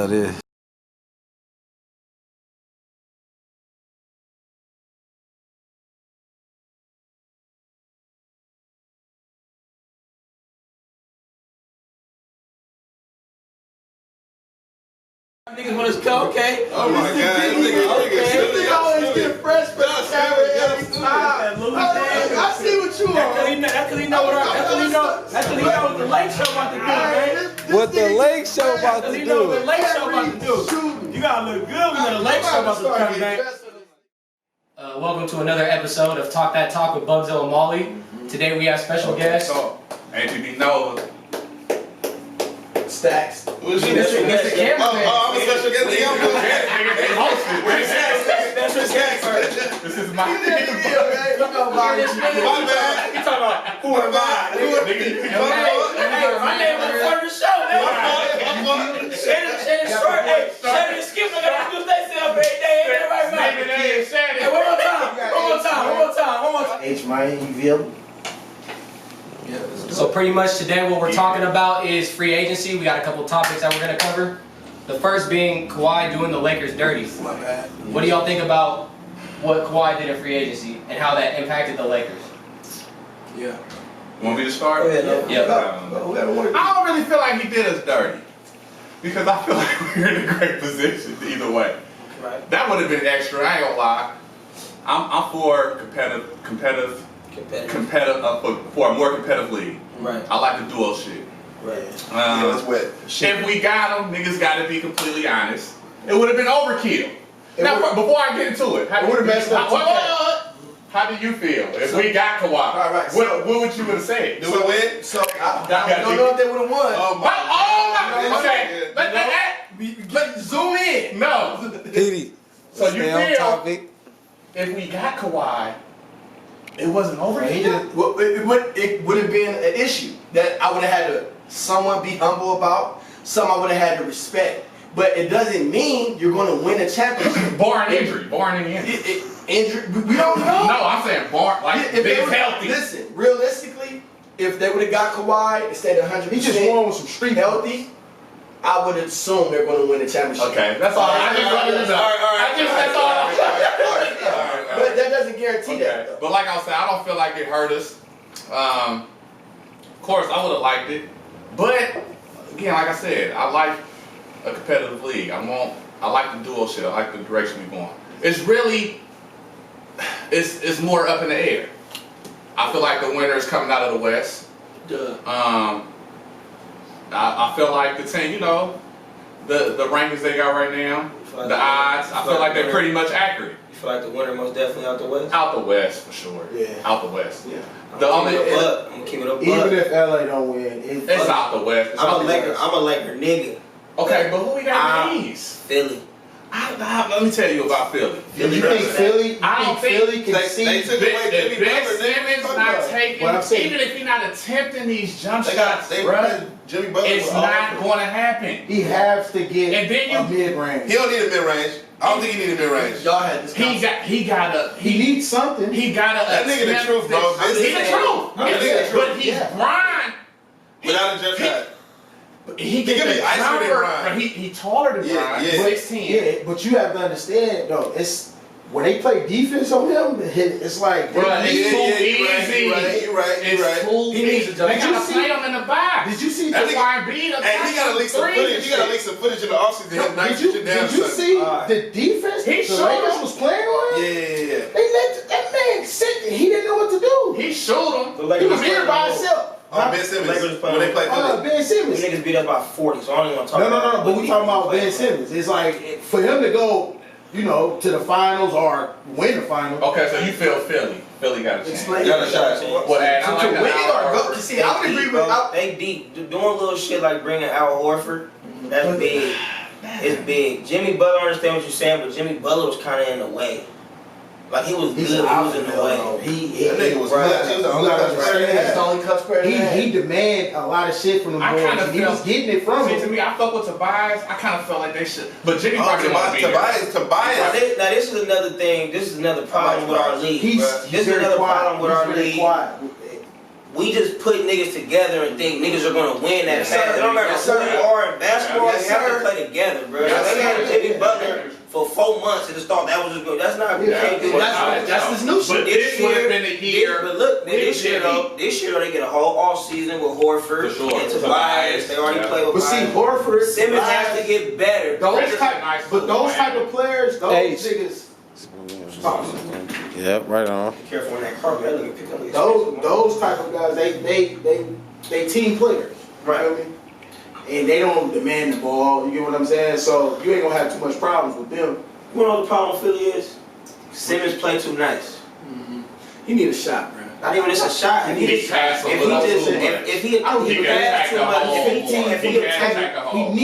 it is. Niggas want to come, okay? Oh my God, Niggas always get fresh for the camera every time. I see what you on. That's because he know what the lake show about to do, man. What the lake show about to He know what the do? lake show about to do. You gotta look good when the lake show about to come back. Welcome to another episode of Talk That Talk with Bugzo and Molly. Today we have special guests. ATB Nova. Stacks. Who's Mr. Cameraman. I'm a special guest. That's his This is my You know about this nigga. My bad. You talking about who am I? Hey, my name is for the show, man. Shannon Short, hey, Shannon Skip, I gotta do themselves every day, ain't that right, man? Hey, one more time. H. Mine, you feel? So pretty much today what we're talking about is free agency. We got a couple topics that we're going to cover. The first being Kawhi doing the Lakers dirty. My bad. What do y'all think about what Kawhi did in free agency and how that impacted the Lakers? Yeah. Want me to start? Go ahead. Yeah. I don't really feel like he did us dirty. Because I feel like we're in a great position either way. Right. That would have been extra, I ain't gonna lie. I'm for competitive for a more competitive league. Right. I like the duo shit. Right. That's wet. If we got them, niggas got to be completely honest. It would have been overkill. Now, before I get into it, how do you feel if we got Kawhi? Right. What would you have said? Do we win? So I don't know if they would have won. Okay. Let zoom in. No. Petey, So you stay on feel topic. if we got Kawhi, it wasn't over. It would have been an issue that I would have had to somewhat be humble about. Some I would have had to respect. But it doesn't mean you're going to win a championship. Barring injury. Injury. We don't know. No, I'm saying barring If they being would've- healthy. Listen, realistically, if they would have got Kawhi instead of 100%, He just won with some street healthy, I would assume they're going to win the championship. Okay, that's all. I just wanted to know. That's all. But that doesn't guarantee that. Though. But like I said, I don't feel like it hurt us. Of course, I would have liked it. But again, like I said, I like a competitive league. I like the duo shit. I like the direction we're going. It's really, it's more up in the air. I feel like the winner is coming out of the West. I feel like the team, the rankings they got right now, the odds, I feel like they're pretty much accurate. You feel like the winner most definitely out the West? Out the West, for sure. Yeah. Out the West. Yeah. I'm gonna keep it up. Even if LA don't win, It's out the West. I'm a Laker nigga. Okay, but who we got in the East? Philly. Let me tell you about Philly. you think Philly? I don't think Philly can see? If Ben Simmons not taking, even if he's not attempting these jump shots, bruh, Jimmy Butler. it's not going to happen. He has to get And then a mid-range. He don't need a mid range. I don't think he need a mid range. Y'all had this. He needs something. He gotta. That nigga the truth, bro. He's the truth. But he's Brian. Without a jump shot. He gets could be the icer than jumper. Brian. He taller than Brian. Yeah. 6'10". Yeah, but you have to understand though. It's when they play defense on him. It's like Bruh, it's too easy. You're right. It's too easy. They gotta play him in the box. Did you see? That's why I beat him. Hey, he gotta leak some footage. He gotta leak some footage in the offseason. Did you see the defense? He the showed Lakers him. was playing on him. Yeah. They let that man sit. He didn't know what to do. He showed him. He was here by himself. Ben Simmons. When they play Philly. Ben Simmons. Niggas beat us by 40, so I don't even want to talk about No. But we talking about Ben Simmons. It's like for him to go, to the finals or win the finals. Okay, so you feel Philly. Philly got a chance. Explain. Got a shot. Well, and I like To win that. or go? See, I would agree with. They deep. Doing little shit like bringing Al Horford, that's big. It's big. Jimmy Butler, I understand what you're saying, but Jimmy Butler was kind of in the way. Like he was He's good, an he was in the way. That nigga was Right. clutch. He was the only clutch player they That's had. the only cuts player. He demand a lot of shit from the I boys. kinda And he feel- was getting it from See, to him. me, I fuck with Tobias. I kind of felt like they should. But Jimmy probably didn't want to be there. Tobias. Now this is another thing. This is another problem with our league. He's This is very another quiet. problem with He's our very league. quiet. we just put niggas together and think niggas are gonna win that fast. It don't matter who you are in basketball, you have to play together, bro. They had Jimmy Butler for 4 months and just thought that was just good. That's not good. That's this new shit. But this would have been the year. But look, this year though, they get a whole off season with Horford and Tobias. They already play with. But see, Horford, Simmons has to get better. Those type of players, those niggas. Yeah, right on. Be careful on that carpet. That nigga pick up his Those type of guys, they team players. Right. You know what I mean? And they don't demand the ball. You get what I'm saying? So you ain't gonna have too much problems with them. You know what the problem with Philly is? Simmons play too nice. He need a shot, bro. Not even just a shot. If he pass too much, if he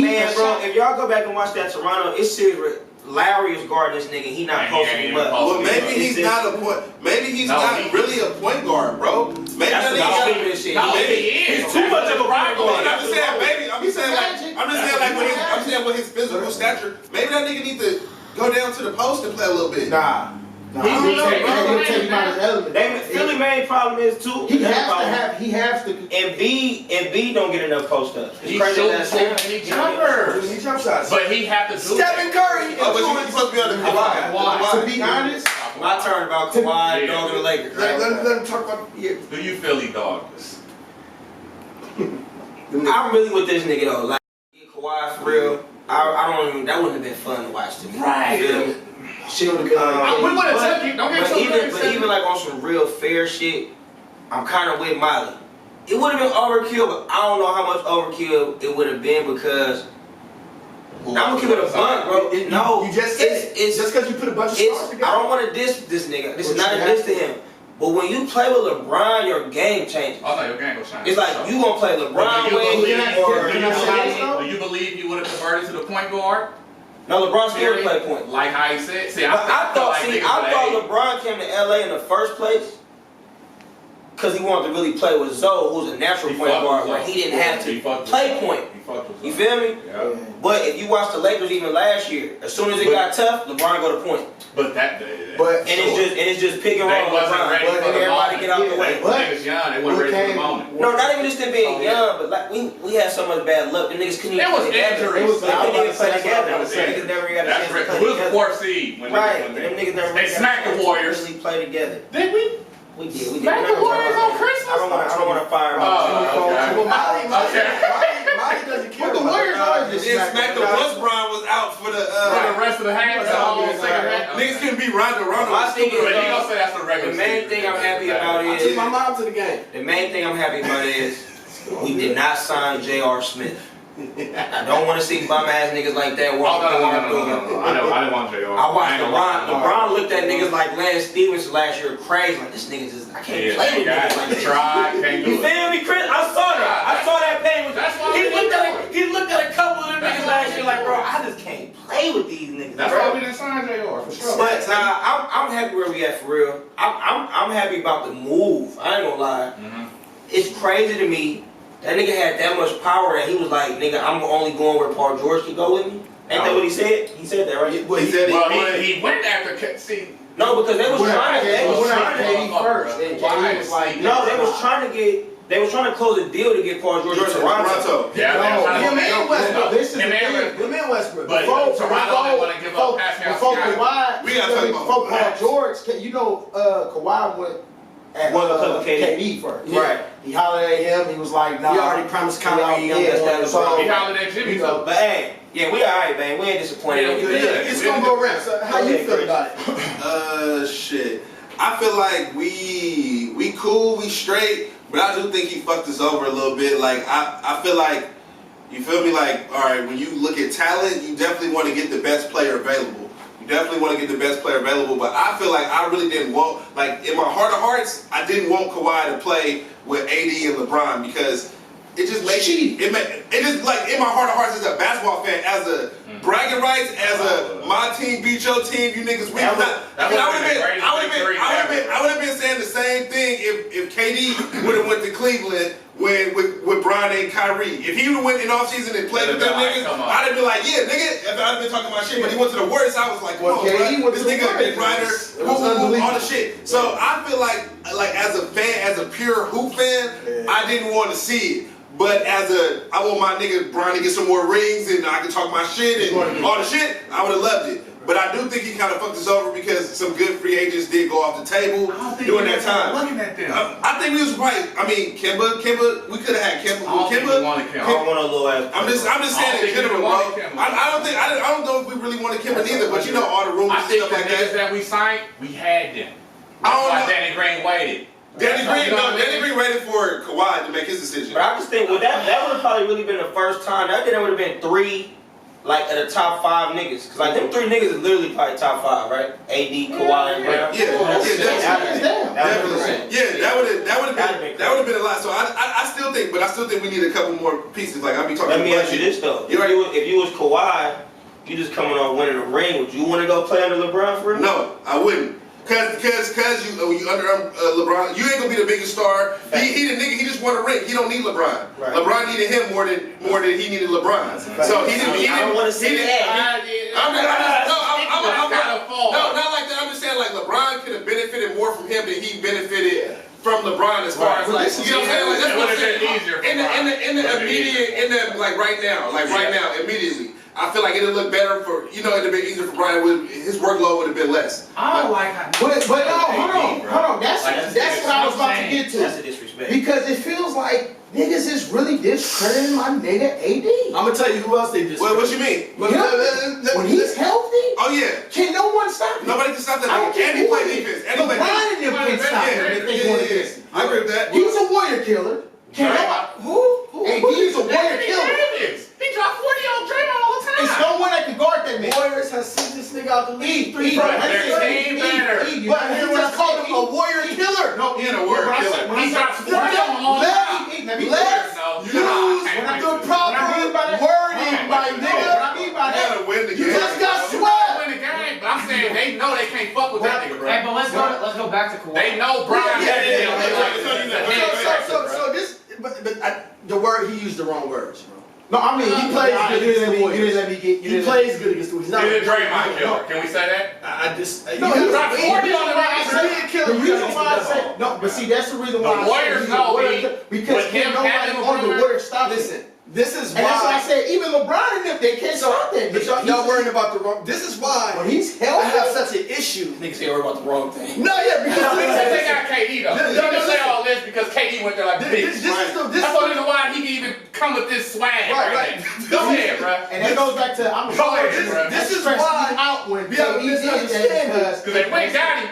man, bro, if y'all go back and watch that Toronto, it's serious. Larry is guarding this nigga. He not posting him up. Well, maybe he's not a point. Maybe he's not really a point guard, bro. Maybe that nigga. He's too much of a point guard. I'm just saying, maybe. I'm just saying, with his physical stature, maybe that nigga need to go down to the post and play a little bit. Nah. He'll take him out of his element. Philly main problem is too. He has to. And B don't get enough post ups. He shoots any jumpers. He jump shots. But he have to do Stephen Curry. Oh, but you supposed to be on the Kawhi. To be honest, my turn about Kawhi, dog and the Lakers. Let him talk about Do you Philly dogs? I'm really with this nigga though. Like Kawhi for real. I don't even. That wouldn't have been fun to watch to me. Right. she would have been like. We would have took you. Don't get too crazy. But even like on some real fair shit, I'm kind of with Miley. It would have been overkill, but I don't know how much overkill it would have been because I'm gonna keep it a buck, bro. No, you just said it's just because you put a bunch of stars together. I don't want to diss this nigga. This is not a diss to him. But when you play with LeBron, your game changes. Oh no, your game will change. It's like you gonna play LeBron Do you believe you would have converted to the point guard? No, LeBron still play point. Like how he said. See, I thought LeBron came to LA in the first place because he wanted to really play with Zoe, who's a natural point guard, where he didn't have to play point. You feel me? Yeah. But if you watch the Lakers even last year, as soon as it got tough, LeBron go to point. But it's just pick and roll. They wasn't ready for the everybody moment. get out the way. Niggas young, they weren't ready for the moment. No, not even just them being young, but like we had so much bad luck. The niggas couldn't even play together. They couldn't even play together. Niggas never got a chance to play together. It was the fourth seed. Right, and them niggas never they smacked the Warriors. Really play together. Did we? We did. Smack the Warriors on Christmas? I don't want to fire him. Molly doesn't care. But the Warriors always just Smack the West Brown was out for the rest of the half. niggas couldn't beat Rondo. My thing is, But he gonna say that's the regular. the main thing I'm happy about I is took my mom to the game. the main thing I'm happy about is we did not sign J.R. Smith. I don't want to see bum ass niggas like that walking No. I I didn't want J.R. watched LeBron looked at niggas like Lance Stevens last year crazy. Like this nigga just I can't play with niggas like that. You feel me, Chris? I saw that. I saw that pain. He looked at a couple of them niggas last year like, bro, I just can't play with these niggas. That's why we didn't sign J.R. for sure. But I'm happy where we at for real. I'm happy about the move. I ain't gonna lie. It's crazy to me. That nigga had that much power that he was like, nigga, I'm only going where Paul George can go with me. Ain't that what he said? He said that, right? Well, he went after. See, no, because they was trying to. They was trying to close a deal to get Paul George to Toronto. Westbrook. But Toronto didn't want to give up Before Kawhi, before Paul George, Kawhi went at KD first. Right. He hollered at him. He was like, nah. He already promised Kyrie. he hollered at Jimmy though. But hey, yeah, we alright, man. We ain't disappointed. It's gonna go around. So how you feel about it? Shit. I feel like we cool, we straight, but I do think he fucked us over a little bit. Like I feel like, you feel me? Like, all right, when you look at talent, you definitely want to get the best player available. But I feel like I really didn't want, like in my heart of hearts, I didn't want Kawhi to play with AD and LeBron because it just makes it just like in my heart of hearts as a basketball fan, as a bragging rights, as a my team beat your team, you niggas win. I would have been saying the same thing if KD would have went to Cleveland with Bron and Kyrie. If he went in off season and played with them niggas, I'd have been like, yeah, nigga. If I'd have been talking about shit, but he went to the Warriors, I was like, come on, bro. This nigga a big rider, all the shit. So I feel like as a fan, as a pure hoop fan, I didn't want to see it. But I want my nigga Bron to get some more rings and I can talk my shit and all the shit, I would have loved it. But I do think he kind of fucked us over because some good free agents did go off the table during that time. Looking at them. I think we was right. I mean, Kemba, we could have had Kemba. I don't want a little ass. I'm just saying in general, bro. I don't know if we really wanted Kemba neither, but you know all the rumors and stuff like that. That we signed, we had them. That's why Danny Green waited. Danny Green waited for Kawhi to make his decision. But I just think that would have probably really been the first time. I think that would have been 3. Like at the top 5 niggas, cause like them 3 niggas is literally probably top 5, right? AD, Kawhi, and Brown. That would have been a lot. So I still think we need a couple more pieces. Like I be talking. Let me ask you this though: if you was Kawhi, you just coming off winning a ring, would you want to go play under LeBron for real? No, I wouldn't. Cause you under LeBron, you ain't gonna be the biggest star. He the nigga. He just won a ring. He don't need LeBron. Right. LeBron needed him more than he needed LeBron. So he didn't. I don't want to see that. No, not like that. I'm just saying like LeBron could have benefited more from him than he benefited from LeBron as far as like you know what I'm saying. Like that's what I'm saying. In the immediate, like right now, immediately. I feel like it'd look better for, it'd have been easier for Brian. His workload would have been less. I don't like how. But no, hold on. That's what I was about to get to. That's a disrespect. Because it feels like niggas is really discrediting my nigga AD. I'm gonna tell you who else they discredit. What you mean? When he's healthy, oh yeah, can no one stop him? Nobody can stop that nigga. And he play defense. LeBron and them can stop him if they want to this. I agree with that. He's a warrior killer. Can who? AD's a warrior killer. He dropped 40 on Draymond all the time. It's no one that can guard that man. Warriors have sent this nigga out the league. They're team better. But he just called him a warrior killer. No, he ain't a warrior killer. He dropped 40 on all the time. Let's use the proper wording, my nigga. What I mean by that, you just got swept. Win the game, but I'm saying they know they can't fuck with that nigga, bro. Hey, but let's go back to Kawhi. They know Brian. So this, but the word he used the wrong words, bro. No, I mean he plays good against the Warriors. He plays good against the Warriors. He's a Draymond killer. Can we say that? He dropped 40 on the right. The reason why I say no, but see that's the reason why the Warriors know because nobody on the Warriors stop. Listen. This is why. And that's why I said even LeBron and them, they can't stop that. But y'all worrying about the wrong. This is why when he's healthy, I have such an issue. Niggas say worry about the wrong thing. No, yeah, because they got KD though. They can say all this because KD went there like this. That's the reason why he can even come with this swag. Right. Go ahead, bro. And that goes back to this is why out when we have to misunderstand because they went got him.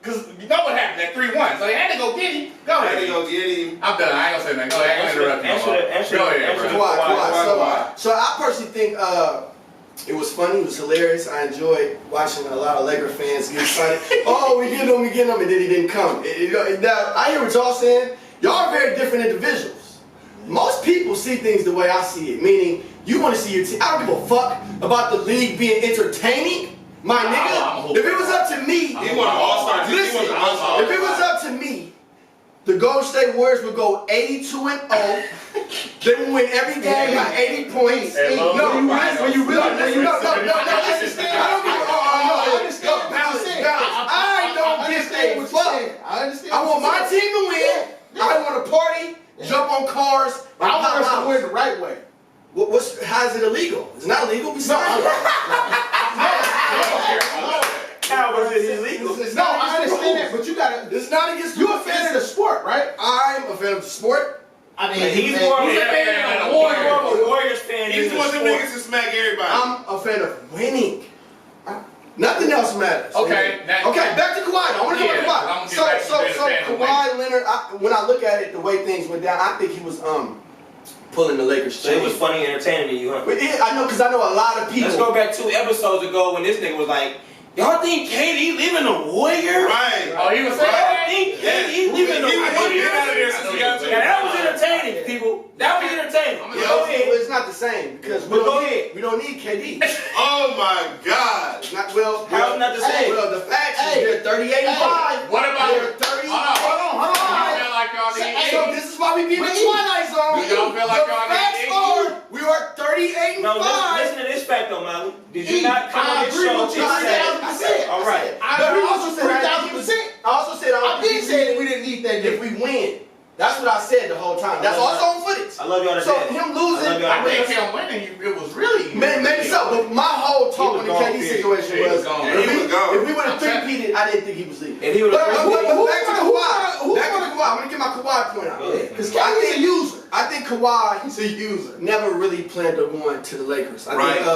Because you know what happened at 3-1, so they had to go get him. Go ahead. I'm done. I ain't gonna say nothing. Go ahead. Go ahead, bro. So I personally think it was funny. It was hilarious. I enjoyed watching a lot of Laker fans get excited. Oh, we get him, and then he didn't come. Now I hear what y'all saying. Y'all are very different individuals. Most people see things the way I see it, meaning you want to see your team. I don't give a fuck about the league being entertaining. My nigga, if it was up to me, he won an all-star. Listen, if it was up to me, the Golden State Warriors would go 82-0. They would win every game by 80 points. I don't give a fuck. I want my team to win. I want to party, jump on cars. I want us to win the right way. How is it illegal? It's not illegal. Besides, How was it illegal? No, I understand that, but you gotta. It's not against. You're a fan of the sport, right? I'm a fan of the sport. I mean, he's more of a Warriors fan. He's one of them niggas that smack everybody. I'm a fan of winning. Nothing else matters. Okay. Back to Kawhi. I want to go to Kawhi. So Kawhi Leonard. When I look at it, the way things went down, I think he was pulling the Lakers. So it was funny and entertaining to you, huh? I know, because I know a lot of people. Let's go back 2 episodes ago when this nigga was like, y'all think KD leaving the Warriors? Right. Oh, he was saying that? Y'all think KD leaving the Warriors? Now that was entertaining, people. That was entertaining. Go ahead. It's not the same because we don't need KD. Oh my God. How's it not the same? Well, the facts is they're 38-5. What about they're 30? Hold on. You feel like like y'all need So this is why we be in the Twilight Zone. Do y'all feel like The y'all facts need are, we are 38 No, and 5. listen to this fact though, Molly. Did you not come on this show and say, all right. I also said 3,000%. I also said I did say we didn't need that if we win. That's what I said the whole time. That's also on footage. I love y'all to So death. him losing, I think him winning, it was really maybe so. But my whole talk on the gone, KD period. situation He was was, gone. if we would have three-peated, I didn't think he was leaving. And he would But have. back to Kawhi. Back to Kawhi. I'm gonna get my Kawhi point out. Because KD's a user. I think Kawhi, he's a user, never really planned on going to the Lakers. I Right. think,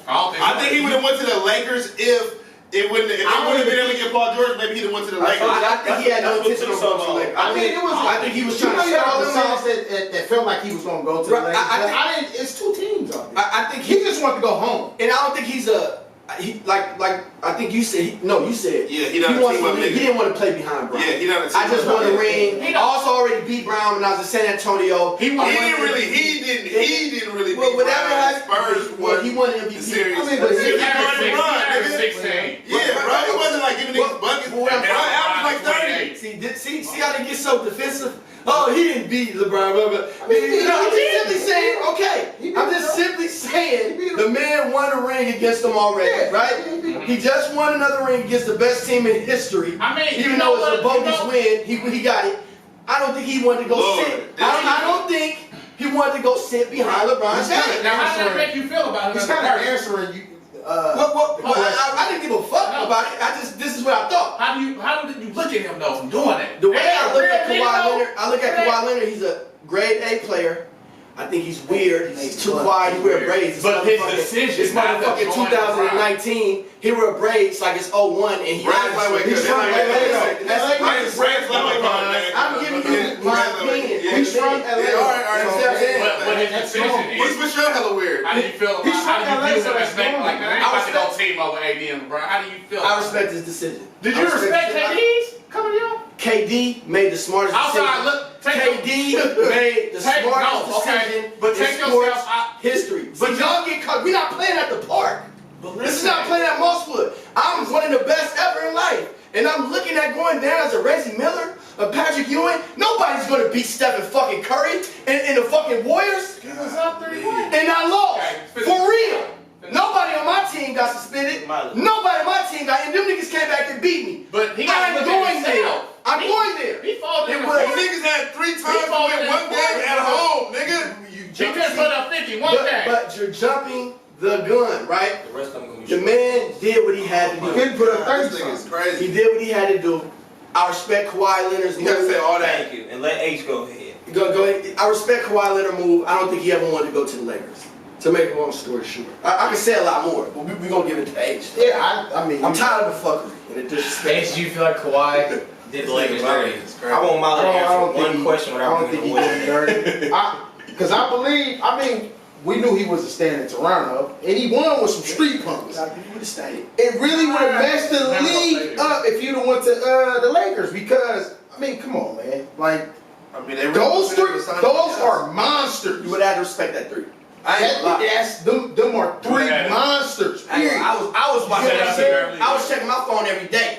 I think he would have went to the Lakers if they wouldn't have been able to get Paul George. Maybe he'd have went to the Lakers. I think he had no intention of going to the Lakers. I think he was trying to set all settle the them songs that felt like he was going to go to the Right, Lakers. I I didn't. It's two teams out there. I think He just wanted to go home. and I don't think he's like I think you said you said Yeah, he not a wants team to up leave. nigga. He didn't want to play behind Brown. Yeah, he not a team I just up want a nigga. ring. I also already beat Brown when I was in San Antonio. He He didn't really. Well, beat whatever Brian. happened, Spurs well, he won the MVP. series. I mean, but He he averaged 16. Yeah, bro, he wasn't like giving niggas buckets. Well, Brian averaged like 30. See how they get so defensive? Oh, he didn't beat LeBron. Blah, blah. I'm just simply saying, okay. I'm just simply saying the man won a ring against them already, right? He just won another ring against the best team in history. I mean, Even though it's a bogus win, he got it. I don't think he wanted to go Lord, sit. I don't think he wanted to go sit behind LeBron James. Now, how does that make you feel about him? He's as a kind of person? answering you. I didn't give a fuck about it. This is what I thought. How did you look at him though from doing that? The way I look at Kawhi Leonard, Kawhi Leonard, he's a grade A player. I think he's weird. He's too quiet. He wear braids. But his decision, it's motherfucking 2019. He wear braids like it's 01, and he. Brian's lightweight. He's from LA. Brian's lightweight. I'm giving you my opinion. He's from LA. But his decision He's is. for sure hella weird. How do you feel about? He's How do from LA, you so feel that's as making like that? I ain't I about to go respect- team over AD and LeBron. How do you feel? I respect his decision. Did you respect KD's coming to you? KD made the smartest decision. Outside, look. KD made the smartest decision But in take sports yourself out. history. But y'all get caught. We're not playing at the park. This is not playing at Mosswood. I'm one of the best ever in life. And I'm looking at going down as a Reggie Miller, a Patrick Ewing. Nobody's going to beat Stephen fucking Curry and the fucking Warriors. He was up 31. And I lost. Okay, For real. Nobody on my team got suspended. Miley. Nobody on my team got, and them niggas came back and beat me. But he got I'm to look going at there. himself. I'm going there. He folded in the was- fourth. Niggas had 3 times to folded win in one the game fourth. at home, nigga. He just put up 50 one game. But you're jumping the gun, right? The rest of them gonna be The man did what he had to He do. couldn't put up This 30 nigga's something. crazy. He did what he had to do. I respect Kawhi Leonard's You gotta move. say all that. Thank you. And let H go ahead. Go ahead. I respect Kawhi Leonard's move. I don't think he ever wanted to go to the Lakers. To make a long story short, I can say a lot more, but we're gonna give it to Age. Yeah, I mean, I'm tired of the fuckery and the disrespect. Did you feel like Kawhi did the Lakers dirty? I want Molly to I answer don't think one he- question I without don't think giving he away. did dirty. Because I believe, we knew he was a stand in Toronto, and he won with some street punks. I think he would have stayed. It really would have messed the league up if you'd have went to the Lakers. Because I mean, come on, man, like I mean, they really those could've three, signed those him. are monsters. You would have to respect that three. I ain't gonna lie. Them are three Yeah. monsters. Period. I was watching You know what that I'm shit. saying? I was checking my phone every day.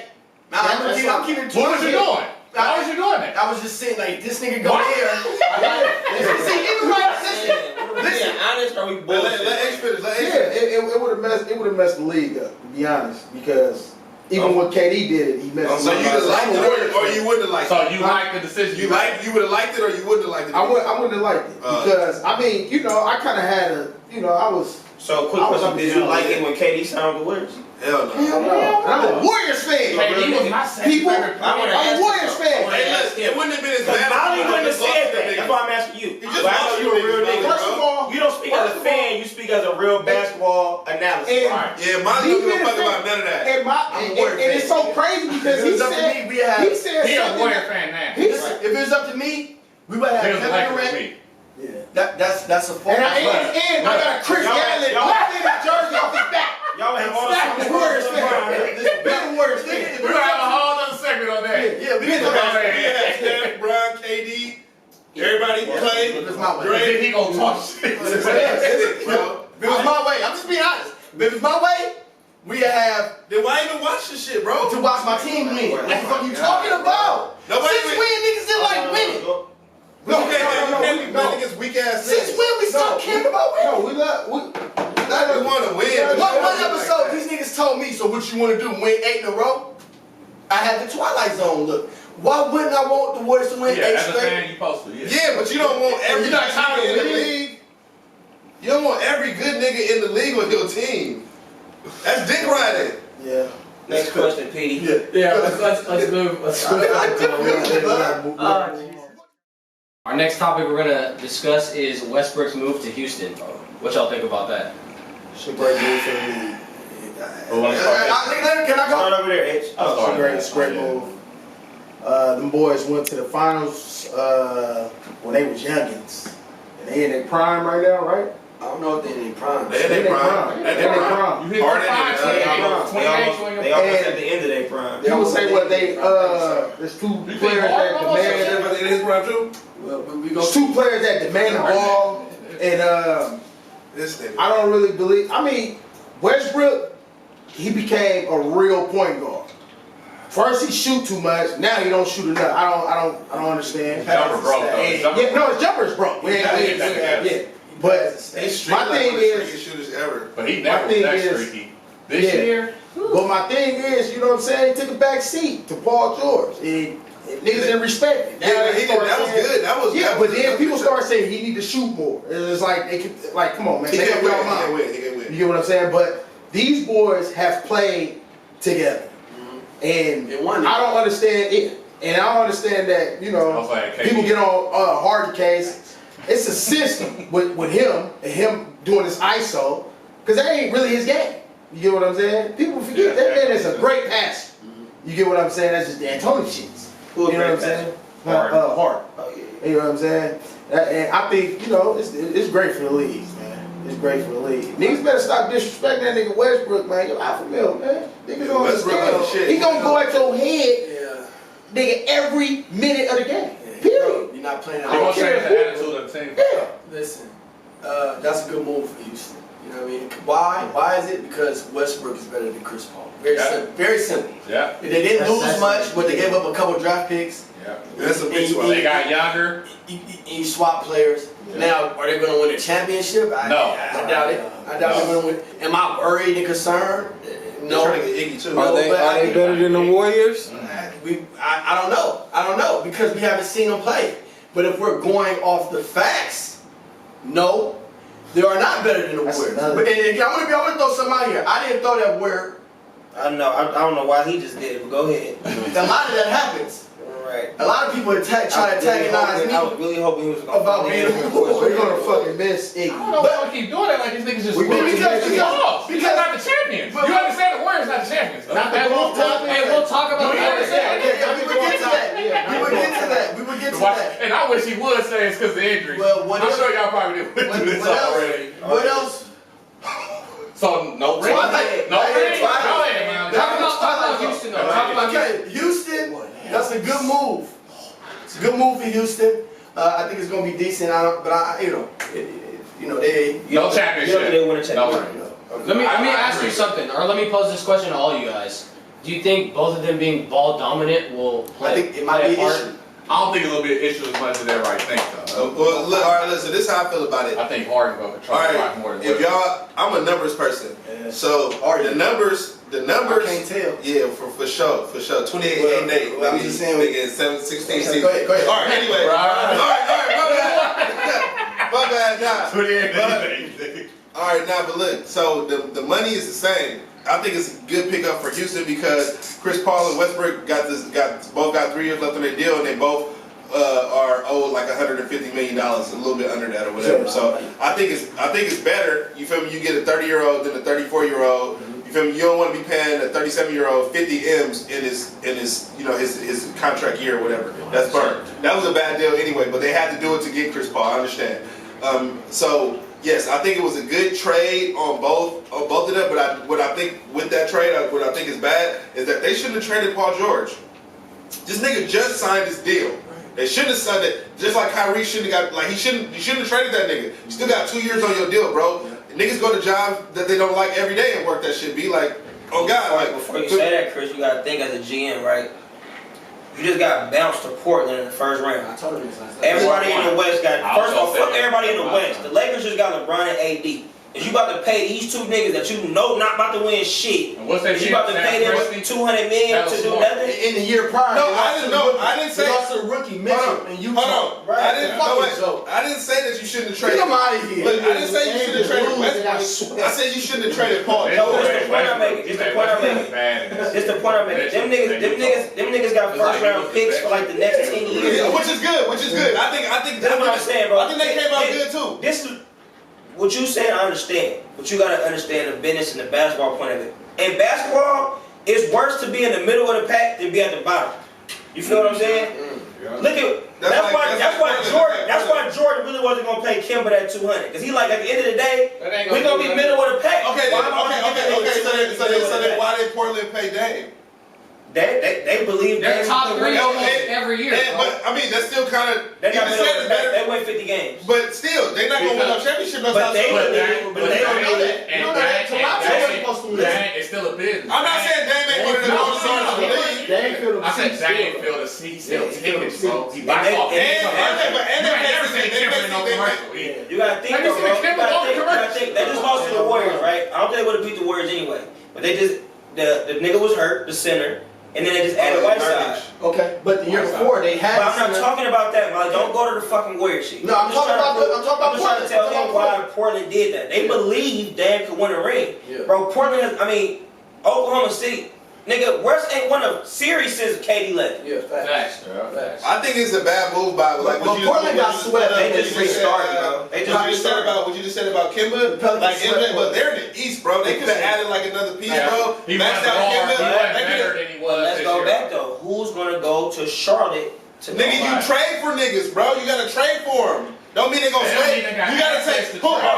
Now, I'm keeping it What was you 200. doing? Why was you doing that? I was just saying, like, this nigga go What? there. See, even my position. Listen, being honest, are we bullshit? Let H finish. Let H Yeah, finish. it would have messed the league up, to be honest. Because even when KD did it, he messed So the you league either up. liked it or you wouldn't have liked So it. you like the decision? You would have liked it or you wouldn't have liked it. I wouldn't have liked it because I mean, I kind of had I was So, quick I was question: up did to you like you. it when KD signed with the Warriors? Hell no. hell no. And I'm a Warriors fan. KD was my second People, favorite I wanna player. I'm a Warriors fan. Hey, look, it wouldn't have been as bad. Molly wouldn't have if said that. That's why I'm asking you. He just But I lost know you're a real you, nigga. First of all, You don't speak as First a of fan. all- You speak as a real basketball analyst. And- Right. Yeah, Molly don't give a fuck about none of that. I'm a and it's so crazy because If it he was up to said me, we had. he said He a something. Warrior fan now. He Listen, said, if it was up to me, we would have He was Kevin like Durant. me. Yeah, that's a fault. and I got a Chris Y'all- Gatlin y'all- lifting his jersey off his back. Y'all have all Stop the the Warriors fan. Big Warriors Nigga, fan. We're gonna have a whole other segment on that. Yeah, we can Go talk about ahead. We had Steph, Bron, KD, everybody Clay, If it's my way. Then Drake. he gonna talk shit. If it was my way, I'm just being honest. If it was my way, we have Then why even watch this shit, bro? to watch my team win. What the fuck you talking about? Nobody Since when niggas didn't like winning? You can't be betting against weak ass Since when we stopped caring about winning? No, we want to win. One episode, these niggas told me, so what you want to do, win 8 in a row? I had the Twilight Zone look. Why wouldn't I want the Warriors to win 8 as a straight? fan, you supposed to. Yeah, but you don't want every You're not good tired nigga of in the winning? league. You don't want every good nigga in the league on your team. That's dick riding. Yeah. Next question, Petey. Yeah, let's move. Let's Our next topic we're gonna discuss is Westbrook's move to Houston. What y'all think about that? It's a great move for the league. Who wanna start? Can I go? Start over there, H. It's a great move. Them boys went to the finals when they was youngins. And they in their prime right now, right? I don't know if they're in their prime. They in their prime. They in their prime. You hit Harden five, and, 28, They almost at the end of their prime. People say what they there's two think players that Harden almost demand. Everybody in his prime too? Well, we go. There's two players that demand the ball, and This nigga. I don't really believe. I mean, Westbrook, he became a real point guard. First he shoot too much. Now he don't shoot enough. I don't understand. Jumper broke though. And, yeah, no, his jumper's broke. Yeah. But They streak my like thing one of the is, streakiest shooters ever. But he never was thing that is- streaky. This yeah. year, but my thing is, you know what I'm saying? He took a back seat to Paul George. And niggas didn't respect it. Now Yeah, they start that was saying- good. That was Yeah, that but was then a people good start saying he need to shoot more. It's like they could, like, come on, man. He Make can up win. your He mind. can win. He can You win. get what I'm saying? But these boys have played together. And They won it. I don't understand it. And I don't understand that, you I know, was like, people get on Harden case. It's a system with him and him doing this ISO, because that ain't really his game. You get what I'm saying? People forget that man is a great passer. You get what I'm saying? That's just the Anthony shits. Who a You know what I'm great saying? Harden. Harden. Oh, yeah. You know what I'm saying? And I think, you know, it's great for the league, man. It's great for the league. Niggas better stop disrespecting that nigga Westbrook, man. You're alpha male, man. Niggas don't Westbrook understand. is shit. He gonna go at your head, Yeah. nigga, every minute of the game. Period. You're not playing I'm out. gonna say it's the attitude of the team. Yeah. Listen, that's a good move for Houston. You know what I mean? Why? Why is it? Because Westbrook is better than Chris Paul. Very Yeah. simple. Very simple. Yeah. They didn't lose much, but they gave up a couple draft picks. Yeah. That's a big swap. They got younger. You swap players. Now, are they going to win a championship? No. I doubt it. I doubt they're going to win. Am I worried and concerned? No. No. Trying to get Iggy too. No, but I think- better than the Warriors? I don't know. I don't know because we haven't seen them play. But if we're going off the facts, no, they are not better than the That's Warriors. another- But and I want to throw something out here. I didn't throw that word. I don't know why he just did it, but go ahead. A lot of that happens. Right. A lot of people try to antagonize me I was really hoping he was going about to being a We're gonna fucking miss I don't Iggy. know why we keep doing that. Like these niggas just We win. because- Because they're not the champions. but- You understand the Warriors not the champions. Not that golf long. topic. Hey, we'll talk about You that. understand? We would get to that. We would get to that. We would get to that. And I wish he would say it's because of the injury. Well, what I'm else- sure y'all probably didn't What do this else? already. What else? So no ring. Twilight. No ring. Twilight. No ring. Talk about Houston though. Talk about Okay, Houston. That's a good move. It's a good move for Houston. I think it's gonna be decent. They. No championship. They win a No championship. ring. Let me I ask agree. you something, or let me pose this question to all you guys. Do you think both of them being ball dominant will play? I think it might play be a an part? issue. I don't think it'll be an issue as much as everybody thinks though. Well, look, all right, listen. This is how I feel about it. I think Harden will control All a lot right, more than if Westbrook. y'all, I'm a numbers person. So the numbers. I can't tell. Yeah, for sure. 28, Well, 8, and 8. well, I'm just saying- Nigga, 7, 16, Okay, 16. go ahead. All right, anyway. Right. All right, my bad. Nah. 28. All right, now, but look, so the money is the same. I think it's a good pickup for Houston because Chris Paul and Westbrook both got 3 years left on their deal, and they both are owed like $150 million, a little bit under that or whatever. So I think it's better. You feel me? You get a 30-year-old than a 34-year-old. You feel me? You don't want to be paying a 37-year-old 50 M's in his contract year or whatever. That's burnt. That was a bad deal anyway, but they had to do it to get Chris Paul. I understand. So yes, I think it was a good trade on both of them. But what I think with that trade, what I think is bad is that they shouldn't have traded Paul George. This nigga just signed his deal. They shouldn't have signed it. Just like Kyrie shouldn't have got, like you shouldn't have traded that nigga. You still got 2 years on your deal, bro. niggas go to jobs that they don't like every day and work that shit. Be like, oh God, like before you say that, Chris, you gotta think as a GM, right? You just got bounced to Portland in the first round. I told him this last time. Everybody in the West got. First of all, fuck everybody in the West. The Lakers just got LeBron and AD. Is you about to pay these two niggas that you know not about to win shit? And what's that Is you about to pay them $200 million to do nothing? In the year prior. No, I didn't know. I didn't say. They lost to a rookie Mitchell and you. Hold on. Right. I didn't. No, wait. I didn't say that you shouldn't have Get traded. him out of here. But I didn't say you shouldn't have traded Westbrook. I said you shouldn't have traded Paul. No, this the point I'm making. This the point I'm making. This the point I'm making. Them niggas got first round picks for like the next 10 years. Yeah, which is good. Which is good. I think that's what I'm saying, bro. I think they came out good too. This is what you saying. I understand, but you gotta understand the business and the basketball point of it. In basketball, it's worse to be in the middle of the pack than be at the bottom. You feel what I'm saying? Look at that's why Jordan really wasn't gonna pay Kimba that 200 because he like at the end of the day we gonna be middle of the pack. Okay. So then why did Portland pay Dame? They believe they're top 3 every year. But I mean, that's still kind of. They win 50 games. But still, they're not gonna win no championship. But they don't know that. It's still a business. I'm not saying Dame ain't one of the most stars of the league. I said Dame feel the seat still tickets, bro. He buys off You gotta think though, bro. They just lost to the Warriors, right? I don't think they would have beat the Warriors anyway. But they just the nigga was hurt, the center. And then they just added Whiteside. Okay, but the year before they had. But I'm not talking about that, man. Don't go to the fucking Warrior shit. No, I'm talking about I'm just trying to tell him why Portland did that. They believe Dame could win a ring. Yeah. Bro, Portland, Oklahoma City. Nigga, West ain't won a series since KD left. Yeah, facts. I think it's a bad move by Portland got swept. They just restarted, bro. They just restarted about what you just said about Kimba. Like MJ, but they're in the East, bro. They could have added like another piece, bro. He maxed out Kimba. Better than he was. Let's go back though. Who's gonna go to Charlotte to nigga, you trade for niggas, bro. You gotta trade for them. Don't mean they gonna stay. You gotta take. Who's gonna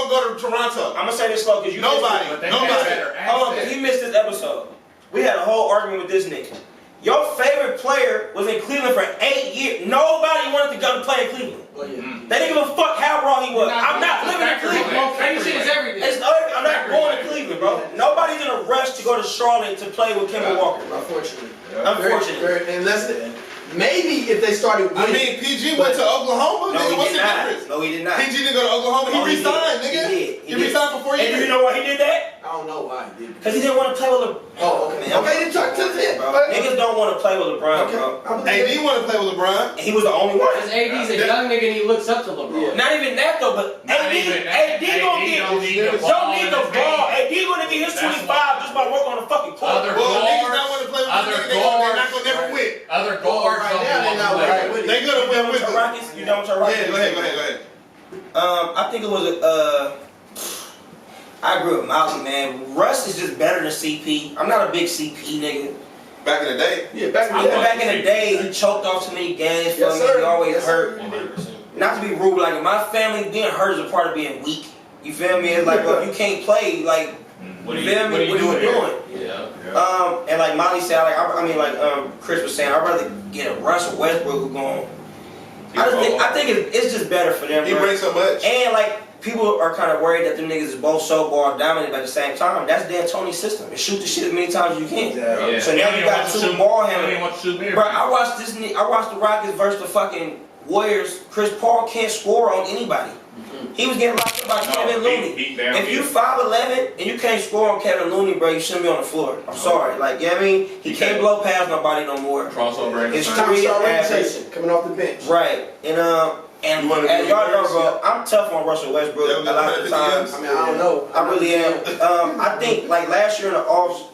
go to Toronto? I'm gonna say this slow because you nobody. Hold on, because he missed this episode. We had a whole argument with this nigga. Your favorite player was in Cleveland for 8 years. Nobody wanted to go to play in Cleveland. They didn't give a fuck how wrong he was. I'm not living in Cleveland. I'm not going to Cleveland, bro. Nobody's in a rush to go to Charlotte to play with Kemba Walker. Unfortunately. Unfortunately. Maybe if they started winning. I mean, PG went to Oklahoma. No, nigga, what's the he did not. difference? No, he did not. PG didn't go to Oklahoma. He resigned, nigga. He resigned for 4 years. And do you know why he did that? I don't know why he did. Because he didn't want to play with LeBron. Oh, okay. Okay, then talk to him, bro. Niggas don't want to play with LeBron, bro. AD want to play with LeBron. And he was the only one. Because AD's a young nigga and he looks up to LeBron. Not even that though, but AD gonna get don't need the ball. AD gonna get his 25 just by working on the fucking court. Well, niggas not want to play with the nigga. They're not gonna never win. Other guards They gonna win with the Rockets. You know what I'm talking about? Yeah, go ahead. I think it was I agree with Mousy, man. Russ is just better than CP. I'm not a big CP nigga. Back in the day? Yeah, back in the day, he choked off too many games for me. He always hurt. 100%. Not to be rude, like in my family, being hurt is a part of being weak. You feel me? It's like, well, if you can't play, like, what are you doing? Yeah. And like Molly said, like Chris was saying, I'd rather get a Russ or Westbrook who's going. I think it's just better for them. He brings so much. And like people are kind of worried that them niggas is both so ball dominant, but at the same time, that's D'Antoni's system. And shoot the shit as many times as you can. Yeah. So now you got two ball handlers. Bro, I watched the Rockets versus the fucking Warriors. Chris Paul can't score on anybody. He was getting locked up by Kevin Looney. If you 5'11" and you can't score on Kevin Looney, bro, you shouldn't be on the floor. I'm sorry. Like, you know what I mean? He can't blow past nobody no more. Crossover. It's three average. Coming off the bench. Right. And as y'all know, bro, I'm tough on Russell Westbrook a lot of the times. I mean, I don't know. I really am. I think, like, last year in the offs,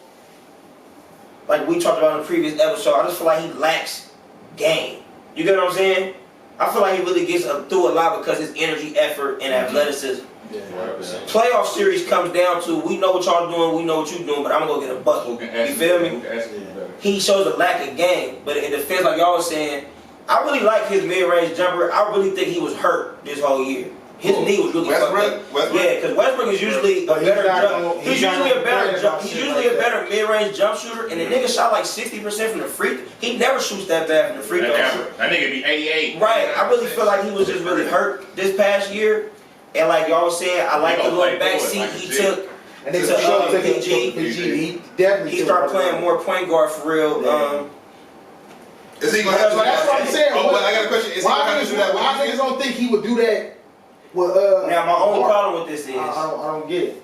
like we talked about in the previous episode, I just feel like he lacks game. You get what I'm saying? I feel like he really gets through a lot because his energy, effort, and athleticism. Yeah, 100%. Playoff series comes down to we know what y'all doing, we know what you doing, but I'm gonna go get a bucket. You feel me? He shows a lack of game, but in defense, like y'all was saying, I really like his mid-range jumper. I really think he was hurt this whole year. His knee was really fucked up. Yeah, because Westbrook is usually a better jump. He's usually a better mid-range jump shooter, and the nigga shot like 60% from the free. He never shoots that bad from the free throw. That nigga be 88. Right. I really feel like he was just really hurt this past year. And like y'all was saying, I like the gonna little play back through it seat like a he G. took. And they To, for sure took PG. it to PG. He definitely He took started it. playing more point guard for real. Yeah. Is he gonna have to? So that's what I'm saying. Oh, but I got a question. Is he gonna have to do that with Why these niggas don't think he would do that with Now my only Mark? problem with this is I don't get it.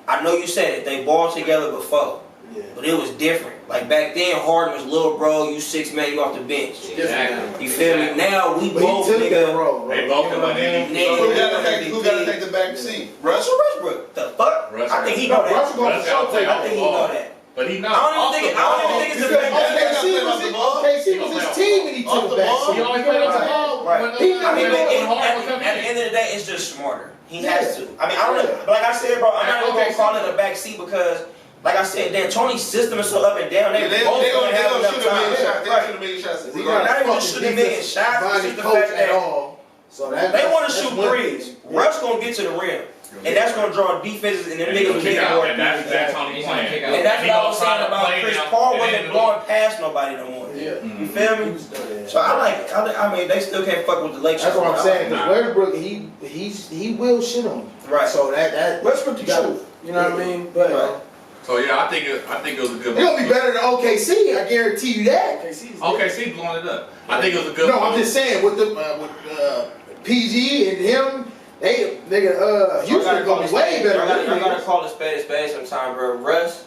I know you said it, they balled together before, Yeah. but it was different. Like back then, Harden was little bro, you 6 man, you off the bench. Exactly. You feel me? Now we But both he took that nigga. role. They both can like Nigga. Who gotta take the back seat? Russell Westbrook. The fuck? Russell I think he No, know that. Russell gonna Russell for sure take gonna I that. think he know that. But he knows. I don't even think it's the Because fact that- OKC was his team and he took the back seat. He always played off the ball. Right. When, I mean, when Harden would come at the in. end of the day, it's just smarter. He has to. I mean, I don't know. But like I said, bro, I'm not even gonna call it a back seat because, like I said, D'Antoni's system is so up and down. They They both gonna have gonna enough shoot a million time. shots. They Right. shoot a million shots. He Right. Not even fucking just shoot a million defense shots, behind it's his the coach fact at that all. So They want to that's shoot one threes. thing. Russ gonna get to the rim, and that's gonna draw defenses, and them And niggas he'll will kick get out, more. and that's Tony He's gonna playing. kick out. And that's He what I gonna was try saying to about play Chris down, Paul and wasn't then blowing past nobody no more. Yeah. You feel me? So I mean, they still can't fuck with the Lakers. That's what I'm saying. Nah. Because Westbrook, he will shit on you. Right. So that Westbrook the you gotta- truth. You know what I mean? But Right. So yeah, I think it was a good. They're gonna be better than OKC. I guarantee you that. OKC blowing it up. I think it was a good. No, I'm just saying with the PG and him, Houston gonna be way better. I than them gotta niggas. call a spade sometime, bro. Russ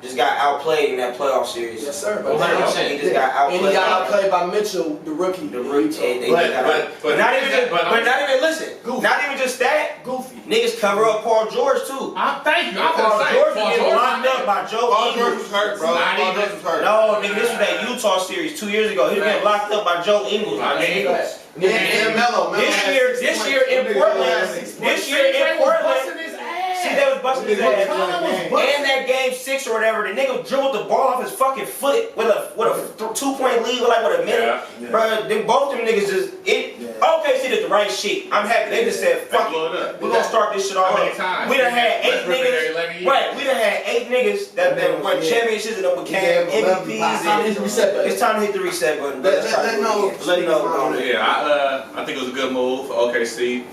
just got outplayed in that playoff series. Yes, sir. 100%. He just got And outplayed. he got outplayed by Mitchell, the rookie. The rookie. And they But- got but- out- but- not even but- not even listen. Goofy. Not even just that. Goofy. Niggas cover up Paul George too. Thank you. I Paul was George gonna say was getting locked up by Joe Paul Ingles. George was hurt, bro. Not Paul even- George was hurt. No, nigga, this was that Utah series 2 years ago. He was getting locked up by Joe Ingles. By nigga. Ingles. And Melo. This year in Portland, see they was busting his ass. And that game 6 or whatever, the nigga dribbled the ball off his fucking foot with a 2-point lead with like with a minute. Yeah. Bro, both them niggas just OKC did the right shit. I'm happy they just said fuck blew it it. up. We're gonna start this shit all How many over. times? We done had 8 Westbrook been there 11 niggas. years. Right, we done had 8 niggas that won championships and then became MVPs. It's time to hit the reset button. Let know. Let know. Yeah, I think it was a good move for OKC.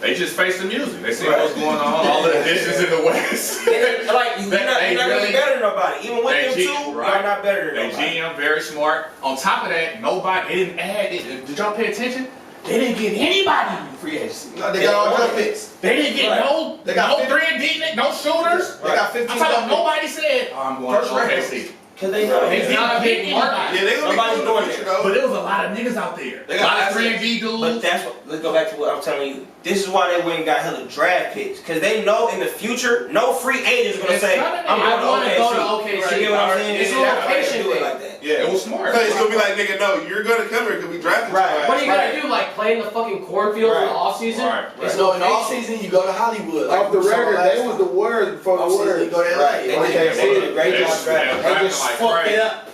They just faced the music. They see what's going on. All the additions in the West. And, like you're not really better than nobody. Even with them two, y'all not better than They nobody. GM very smart. On top of that, they didn't add. Did y'all pay attention? They didn't get anybody in free agency. No, they got all draft picks. They didn't get no They got 3-and-D, no shooters. They got 15 I'm talking about draft nobody said, oh, I'm going First to OKC. Cause they know. They didn't not a get big anybody. market. Yeah, they gonna Nobody's be doing doing it. it though. But there was a lot of niggas out there. They A got lot of assets. 3-and-D But dudes. that's what. Let's go back to what I'm telling you. This is why they went and got hella draft picks. Cause they know in the future, no free agent is gonna say, I'm I going want to go to to OKC. You get what I'm saying? It's a They're not gonna location do it thing. like that. It was smart. Cause it's gonna be like, nigga, no, you're gonna come here because we drafted you. Right. What are you Right. gonna do? Like play in the fucking cornfield in the off season? Right. It's No, no in the off location. season you go to Hollywood. Off the record, they was the word before the Off season you word. go to LA. Right. They did a great job drafting. They just fucked it up.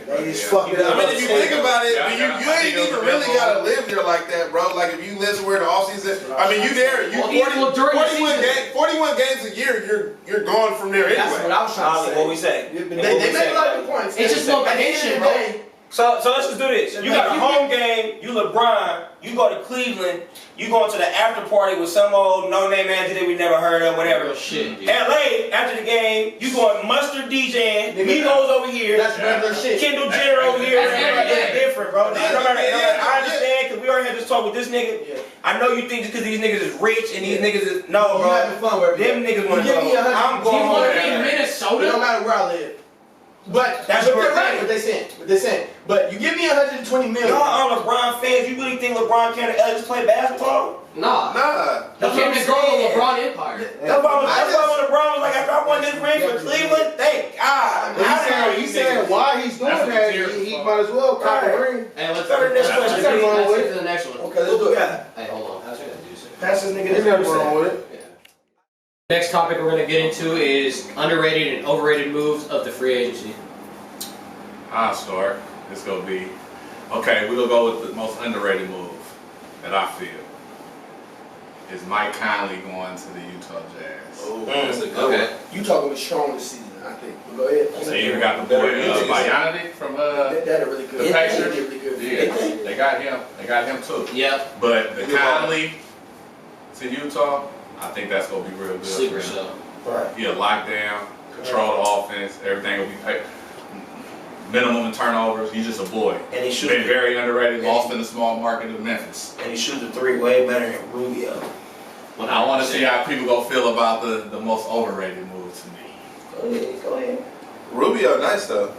They just fucked it I up. mean, if you think about it, Yeah, you I ain't think it was even a really good gotta live there like that, bro. Like if you live somewhere in the off season, I mean, you there, you Well, even during the 41 games a year, you're gone from there That's what anyway. I was trying to Ollie, say. what we say? They make a lot of good points. It's just At the end of location, the bro. day, So let's just do this. You got a home game, you LeBron, you go to Cleveland, you going to the after party with some old no-name man that we never heard of, whatever. Real shit, dude. LA, after the game, you going Mustard DJing, Migos over here, that's regular shit. Kendall Jenner over here. That's every It's day. different, bro. I understand, because we already had this talk with this nigga. Yeah. I know you think just because these niggas is rich and these niggas is, no, You bro. having fun wherever you Them at. niggas want to You give me go. 100 I'm Do you going want over to be in there. It don't Minnesota? matter where I live. But That's but what they're they're right. saying. What they saying. But you give me 120 million. Y'all are LeBron fans. You really think LeBron can't just play basketball? Nah. Nah. He came to grow the LeBron empire. That's why when LeBron was like, after I won this ring for Cleveland, thank God. But he said why he's doing That's that, what he might as well cop a Right. ring. Hey, let's Go to the next let's question. get Wrong with to the next one. Okay, let's do it. Hey, hold on. How's that do so? Pass this nigga There's this nothing wrong with it. Next topic we're gonna get into is underrated and overrated moves of the free agency. I'll start. It's gonna be okay. We're gonna go with the most underrated move that I feel. is Mike Conley going to the Utah Jazz. Oh, that's a good one. You talking with strong this season, I think. But go ahead. So you even got the boy Bogdanovic from That a really good. the Pacers. Really good. Yeah, they got him. They got him too. Yep. But the Conley to Utah, I think that's gonna be real good. Sleeper for him. show. Right. He'll lock down, control the offense. Everything will be paid. Minimum in turnovers. He's just a boy. And he shoots. Been very underrated. Lost in the small market of Memphis. And he shoots the three way better than Rubio. I want to see how people gonna feel about the most overrated move to me. Go ahead. Rubio, nice though.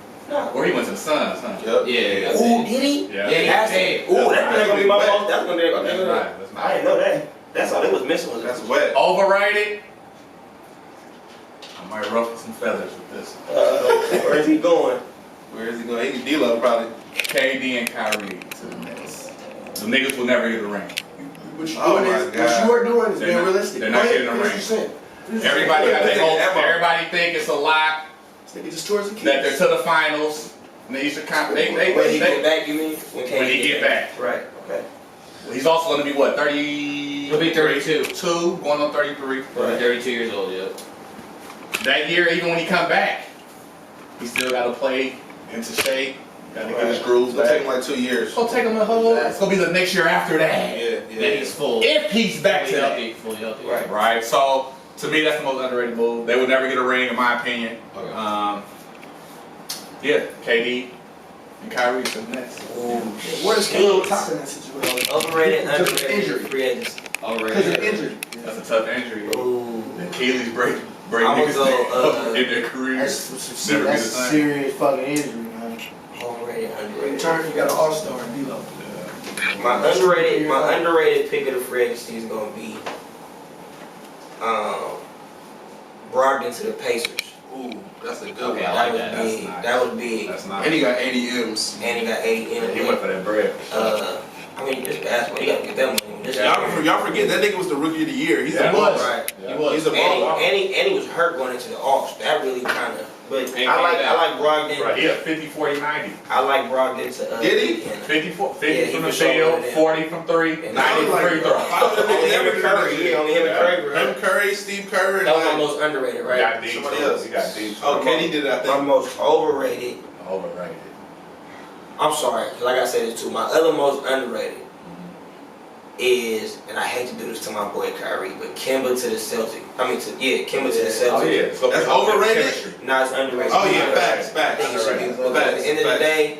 Or he went to the Suns, huh? Yep. Yeah. Ooh, did he? Yeah. Yeah, That's it. Ooh, that's gonna be my most. That's gonna be. That's right. That's I didn't know that. That's all it was missing was That's wet. Overrated. I might ruffle some feathers with this. Where is he going? Where is he going? He can D-Lo probably. KD and Kyrie to the Nets. The niggas will never get a ring. What you Oh doing my is, God. what you are doing is They're being not- realistic. they're Go not ahead, getting a finish ring. your sentence. Finish your Everybody got sentence. their hope. Emma. Everybody think it's a lock This nigga just towards the that they're kids. to the finals. And they used to When he get back, you mean? When he get back. Right. Okay. He's also going to be what, 30? He'll be 32. 2, going on 33. Right. 32 years old, yep. That year, even when he come back, he still got to play into shape. Got to get his groove It'll take back. him like 2 years. It's going to take him a whole. It's going to be the next year after that. Yeah, Then he's full. If he's back to fully that. healthy. Fully healthy. Right. Right. So to me, that's the most underrated move. They would never get a ring, in my opinion. Okay. Yeah, KD and Kyrie to the Nets. Where's Kilo top in that situation? Overrated, Because of underrated, injury. free agency. Because of injury. That's a tough injury. Ooh. Achilles break I would niggas go, in their careers. Never be the That's a same. serious fucking injury, man. Overrated, In underrated. turn, you got an all-star in D-Lo. My underrated pick of the free agency is gonna be Brogdon to the Pacers. Ooh, that's a good Okay, one. I like that. That was big. That's nice. That was big. That's not. And he got 80 M's. And he got 80 in He it. went for that bread. I mean, this basketball, you gotta get that money. This Y'all forget that nigga was the rookie of the year. He's Yeah, the boss. Right. Yeah. He was. He's a boss. And he was hurt going into the Hawks. That really kind of. But And I like came back. Brogdon. Right, he had 50, 40, 90. I like Brogdon to. Did he? Indiana. 50 Yeah, he from the was showing field, it. 40 from 3, And 90 from free throw. Only him and Curry. Yeah, only him and Curry. Him, Right? Curry, Steve Kerr, and That was my like, most underrated, He right? got deep. Somebody too. else. He got deep. oh, Kenny did it, I My think. most overrated. Overrated. I'm sorry, like I said it too. My other most underrated is, and I hate to do this to my boy Kyrie, but Kemba to the Celtics. Kemba to the Celtics. Oh, yeah. It's gonna be That's overrated? chemistry. Nah, it's underrated. Oh yeah, facts, I think it should be. Because at the end of the day,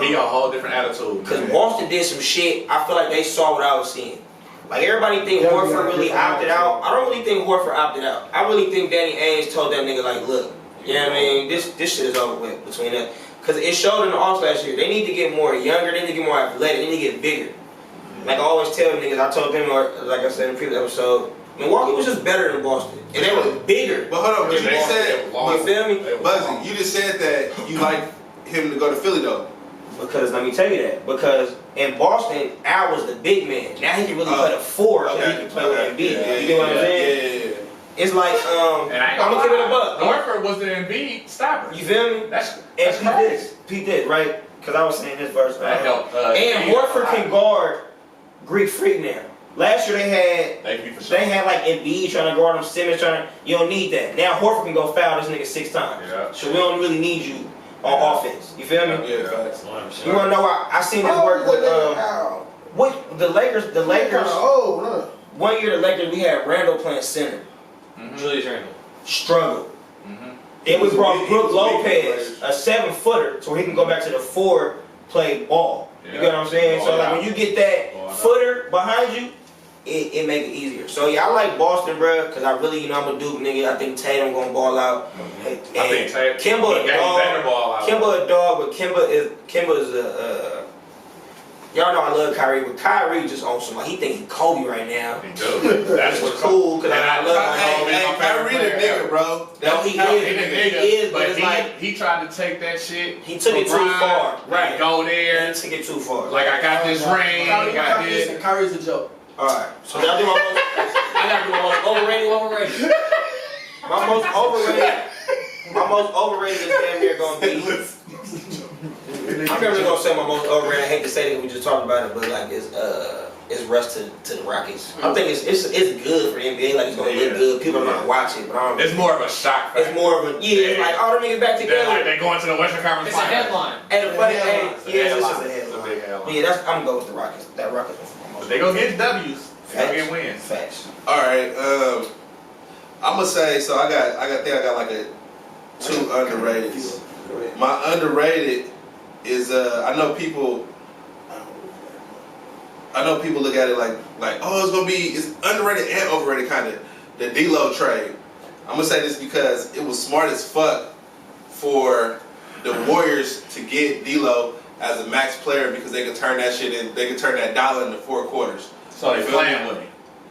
He got a whole different attitude. because man. Boston did some shit, I feel like they saw what I was seeing. Like everybody think Yeah, Horford yeah, really different opted out. I don't really think Horford opted out. I really think Danny Ainge told that nigga like, look, you know what I mean? This shit is over with between us. Because it showed in the Hawks last year. They need to get more younger. They need to get more athletic. They need to get bigger. Like I always tell niggas, I told them, or like I said in the previous episode, Milwaukee was just better than Boston, and they were bigger. But hold on, but you just said, You feel me? Buzzy, you just said that you like him to go to Philly though. Because let me tell you that. Because in Boston, Al was the big man. Now he can really play the 4, so he can play with Embiid. You get what I'm saying? Yeah. It's like And I ain't I'm gonna give it a buck. Horford was the Embiid stopper. You feel me? That's And Pete did, right? Because I was saying this verse. That helped. And Horford can guard Greek Freak now. Last year They can be for sure. they had like Embiid trying to guard him, Simmons trying to. You don't need that. Now Horford can go foul this nigga 6 times. Yeah. So we don't really need you on offense. You feel me? Yeah, facts. You wanna know why I seen this work with what the Lakers? The Lakers. Oh, no. One year the Lakers we had Randall playing center. Julius Randle. Struggled. Mm-hmm. Then we brought He Brook was a big Lopez, a 7-footer, so he can go back to the 4 play ball. You Yeah. get what I'm saying? Ball So like out. when you get that Ball out. footer behind you, it make it easier. So yeah, I like Boston, bro, because I really, I'm a Duke nigga. I think Tatum gonna ball out. I think Tatum. Kimba a better dog. ball out. Kimba a dog, but Kimba is a. Y'all know I love Kyrie, but Kyrie just on some. He think he Kobe right now. He do. That's what's Cool, because I love him. Hey, Kyrie the nigga, bro. No, he He is, but but it's like he tried to take that shit. he took it too LeBron, far. Right. Go there. He took it too far. Like I got this ring. I got this. Kyrie's a joke. All right, so I do my most. I gotta do my most overrated. My most overrated is damn near gonna be. I'm never gonna say my most overrated. I hate to say that we just talked about it, but like it's is rush to the Rockets. I think it's good for the NBA. Like it's gonna look good. People are gonna watch it, but I don't. It's more of a shock factor. It's more of a it's like all the niggas back together. Like they going to the Western Conference. It's a headline. And the funny thing, It's a it's just headline. a It's a big headline. Yeah, I'm gonna go with the Rockets. That Rockets. But they gonna get W's. They gonna get wins. Facts. All right. I'm gonna say so. I got like a 2 underrateds. My underrated is I know people look at it like oh it's underrated and overrated kind of the D-Lo trade. I'm gonna say this because it was smart as fuck for the Warriors to get D-Lo as a max player because they could turn that shit in. They could turn that dollar into 4 quarters. So they playing with him.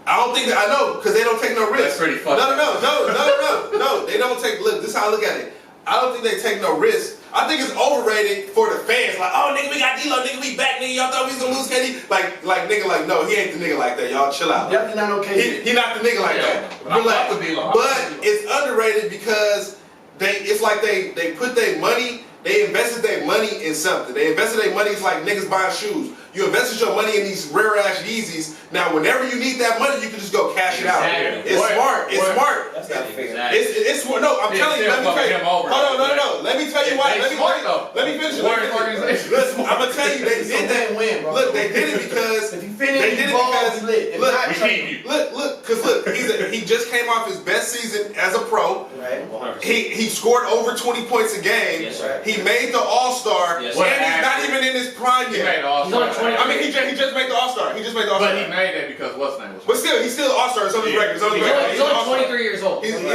I don't think I know because they don't take no risk. That's pretty fucked No. They don't take. Look, this is how I look at it. I don't think they take no risk. I think it's overrated for the fans. Like, oh nigga, we got D-Lo, nigga, we back, nigga. Y'all thought we was gonna lose KD? Like nigga, like no, he ain't the nigga like that. Y'all chill out. Definitely not okay. He not the nigga like that. But I fuck with D-Lo. But it's underrated because it's like they put their money. They invested their money in something. They invested their money. It's like niggas buying shoes. You invested your money in these rare ass Yeezys. Now, whenever you need that money, you can just go cash it out. Exactly. It's smart. It's smart. That's not fair. It's smart. No, I'm telling you. Let me tell you. Hold on, no. Let me tell you why. Let me finish it. Listen, I'm gonna tell you they did that. Win, bro. Look, they did it because if you finish, they did it because lit. look, he just came off his best season as a pro. Right. He scored over 20 points a game. Yes, sir. He made the All-Star, Yes, and sir. he's not even in his prime He yet. made All-Star. I mean, he just made the All-Star. He just made the All-Star. But he made that because what's his name was. But still, he's still an All-Star. It's on his record. It's on his record. He's only 23 years old. He's No, he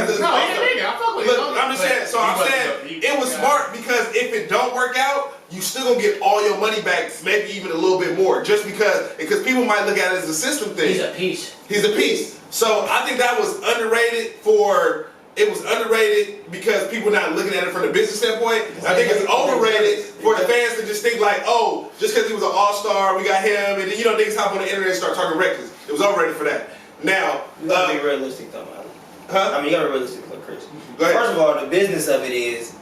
didn't. I fuck with him. Look, I'm just saying. So I'm saying it was smart because if it don't work out, you still gonna get all your money back, maybe even a little bit more, just because people might look at it as a system thing. He's a piece. He's a piece. So I think that was underrated for. It was underrated because people not looking at it from the business standpoint. I think it's overrated for the fans to just think like, oh, just because he was an all-star, we got him, and then niggas hop on the internet and start talking reckless. It was overrated for that. Now, You gotta be realistic though, man. huh? I mean, you gotta be realistic, though, Chris. Go ahead. First of all, the business of it is,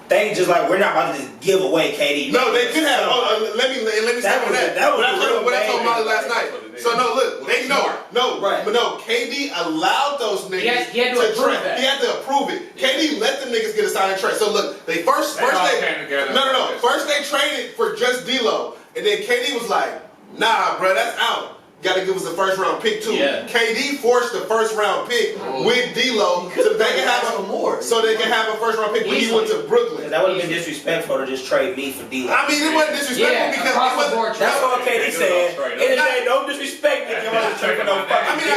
they just like, we're not about to just give away KD. No, they could have. Let me step on that. That was what I told Molly last That's night. what it is. So no, look, they know. Right. But no, KD allowed those niggas He had to approve trade. that. He had to approve it. KD let them niggas get a signing trade. So look, they first all they came together. no. First they traded for just D-Lo, and then KD was like, nah, bro, that's out. Got to give us a first round pick too. Yeah. KD forced the first round pick with D-Lo so they can have a first round pick when he went to Brooklyn. That would have been disrespectful to just trade me for D-Lo. I mean, it wasn't disrespectful Yeah, because across it the wasn't. board That's trade. what KD said. And it ain't no disrespect if you want to trade for no I fucking mean,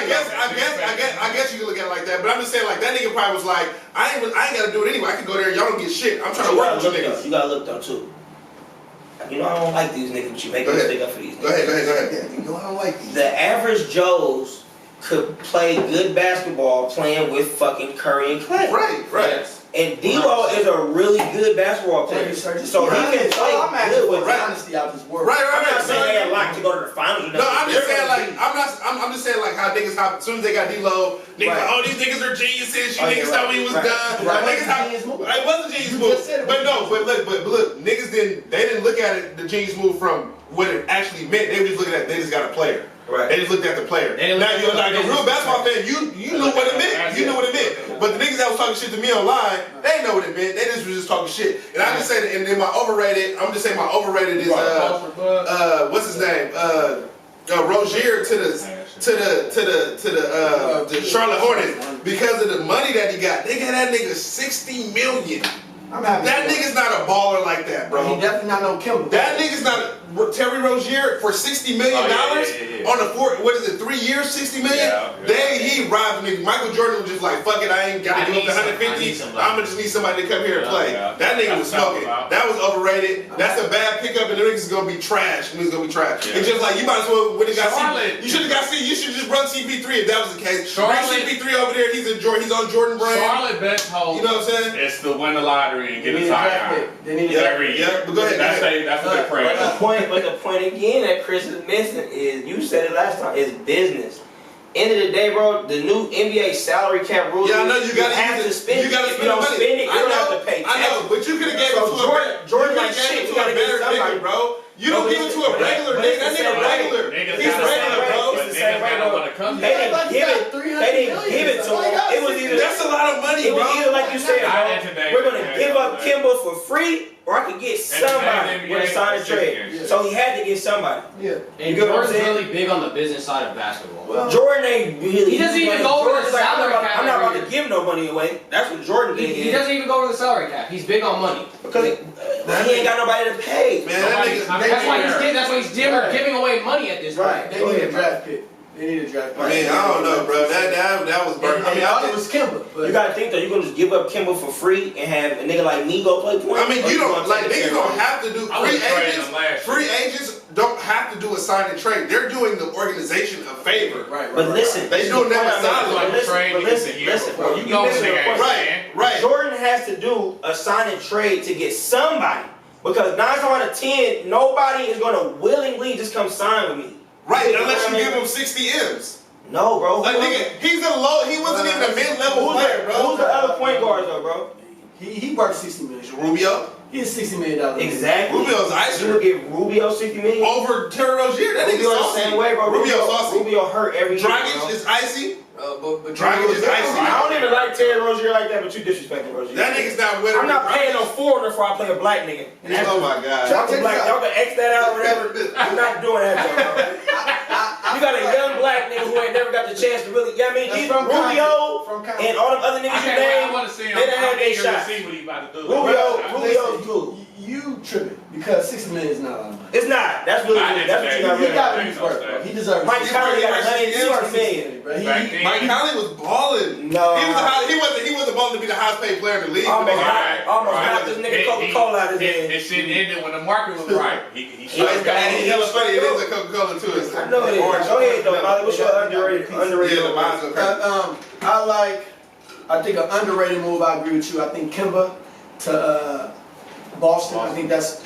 I guess you can look at it like that, but I'm just saying, like that nigga probably was like, I ain't gotta do it anyway. I can go there, y'all don't get shit. I'm trying to work with you niggas. You gotta look though too. You know I don't like these niggas, but you make Go me ahead. stick up for these niggas. Go ahead. Yeah, you know I don't like these. The average Joes could play good basketball playing with fucking Curry and Clay. Right. And D-Lo is a really good basketball player. So he can play I'm asking good for with the honesty out this world. I'm not saying they had a lot to go to the finals or No, nothing. I'm just saying like I'm just saying like how niggas hop as soon as they got D-Lo, niggas like, oh these niggas are geniuses. You niggas thought we was done. Right. Niggas hop, it wasn't a genius You move. just said it But was look, niggas didn't look at it the genius move from what it actually meant. They were just looking at they just got a player. Right. They just looked at the player. Now you're like a real basketball fan, you knew what it meant. You knew what it meant. But the niggas that was talking shit to me online, they didn't know what it meant. They just was just talking shit. And I just say that, and then my overrated, I'm just saying my overrated is what's his name? Rozier to the Charlotte Hornets because of the money that he got. They got that nigga $60 million. I'm happy. That nigga's not a baller like that, bro. He definitely not no Kimber. That nigga's not Terry Rozier for $60 million on a 3 years, $60 million. He robbed me. Michael Jordan was just like, fuck it, I ain't gotta give up the 150. I'ma just need somebody to come here and play. That nigga was smoking. That was overrated. That's a bad pickup, and the niggas is gonna be trash. It's gonna be trash. It's just like you might as well when it got Charlotte. you should have got you should just run CP3 if that was the case. Charlotte. Bring CP3 over there. He's on Jordan brand. Charlotte best hope. You know what I'm saying? It's to win the lottery and get a Zion. They need Every year. Yeah, but go ahead. That's a good prayer. But the point again that Chris is missing is, you said it last time, is business. End of the day, bro, the new NBA salary cap rules. Yeah, I know you gotta have to spend. You gotta If spend you don't the money. spend it, you don't have to pay I know, taxes. but you could have gave it So to Jordan you like could've shit, gave it you to a gotta get better somebody. nigga, bro. You don't give it to a regular nigga. That nigga regular. He's regular, bro. It's the same way, bro. They didn't give it to him. It was either That's a lot of money, it bro. was either like you said, bro, we're gonna give up Kimba for free, or I could get somebody with a sign and trade. So he had to get somebody. Yeah. And You get what I'm Jordan's saying? really big on the business side of basketball. Well, Jordan ain't really. He doesn't even go over the Jordan's like, salary cap I'm not about every to give no money away. That's what Jordan did. He doesn't even go over the salary cap. He's big on money. Because he ain't got nobody to pay. Man, that nigga. That's why he's giving away money at this point. Right. They need a draft pick. They need a draft pick. I mean, I don't know, bro. That was burnt. I mean, it was Kimba. But You gotta think though, you're gonna just give up Kimba for free and have a nigga like me go play point? I mean, Or you don't gonna like take niggas it don't have to do I was trading them last free year. agents don't have to do a sign and trade. They're doing the organization a favor. right. But listen, They doing that with Like solid. a trade but niggas listen, a year listen, before. bro, You you know missing the the nigga ain't point. saying. Right. Jordan has to do a sign and trade to get somebody. Because 9 times out of 10, nobody is gonna willingly just come sign with me. Right, You know unless what you I give mean? him 60 M's. No, bro. Like nigga, he wasn't even a mid-level player, bro. Who's the other point guards though, bro? He worked 60 million. Rubio? He is $60 million. Exactly. Rubio's ice You would give Rubio 60 million? over Terry Rozier. That nigga's Rubio the saucy. same way, bro. Rubio's saucy. Rubio hurt every year, Dragic bro. is icy. But Dragic is icy. I don't even like Terry Rozier like that, but you disrespecting Rozier. That nigga's not winning. I'm not paying no foreigner before I play a black nigga. Oh my god. Y'all can X that out or whatever. I'm not doing that, bro. You got a young black nigga who ain't never got the chance to really. Yeah, I mean, That's these from Rubio From Compton. and all them other niggas you I named, want to see him. they done had I'm their eager to shots. see what he about to do. Rubio's cool. You tripping because $60 million is not a lot of money. It's not. That's really Not that's what you got today. He to got Yeah, his worth, bro. He deserves Mike it. Conley got He 160 million. Bro. Back then. Mike Conley was balling. No. He wasn't balling to be the highest paid player in the league. Almost Right, got this nigga Coca-Cola out his head. His shit ended when the market was right. He And he hella funny. It is a Coca-Cola too. It's I know it is. orange. Go ahead though, Molly. What's your underrated? Yeah, the mine's okay. I think an underrated move. I agree with you. I think Kimba to Boston. I think that's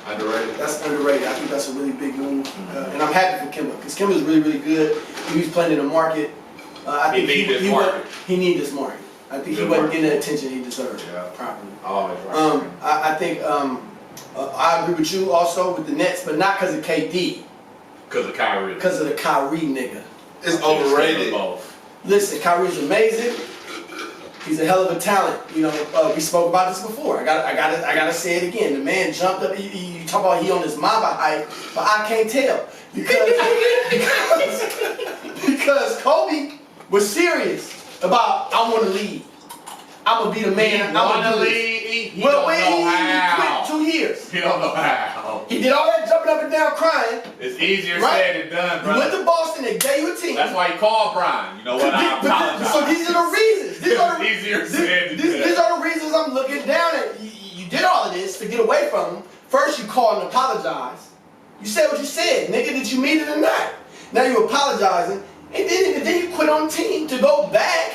Underrated. underrated. I think that's a really big move, and I'm happy for Kimba because Kimba's really, really good. He was playing in the market. I think He need this market. He need this market. I think he wasn't getting the attention he deserved properly. always right. I think I agree with you also with the Nets, but not because of KD, Because of Kyrie. because of the Kyrie nigga. It's overrated. Both. Listen, Kyrie's amazing. He's a hell of a talent. You know, we spoke about this before. I gotta say it again. The man jumped up. You talk about he on his Mamba height, but I can't tell because Kobe was serious about I want to lead. I'm gonna be the man. I'm gonna do this. He Well, don't when know he how. quit 2 years. He don't know how. He did all that jumping up and down crying. It's easier Right. said than done, He went bro. to Boston and gave you a team. That's why he called Brian. You know what? I apologize. So these are the reasons. These are the, It's easier said than done. these are the reasons I'm looking down at. You did all of this to get away from him. First you called and apologized. You said what you said, nigga. Did you mean it or not? Now you apologizing, and then you quit on the team to go back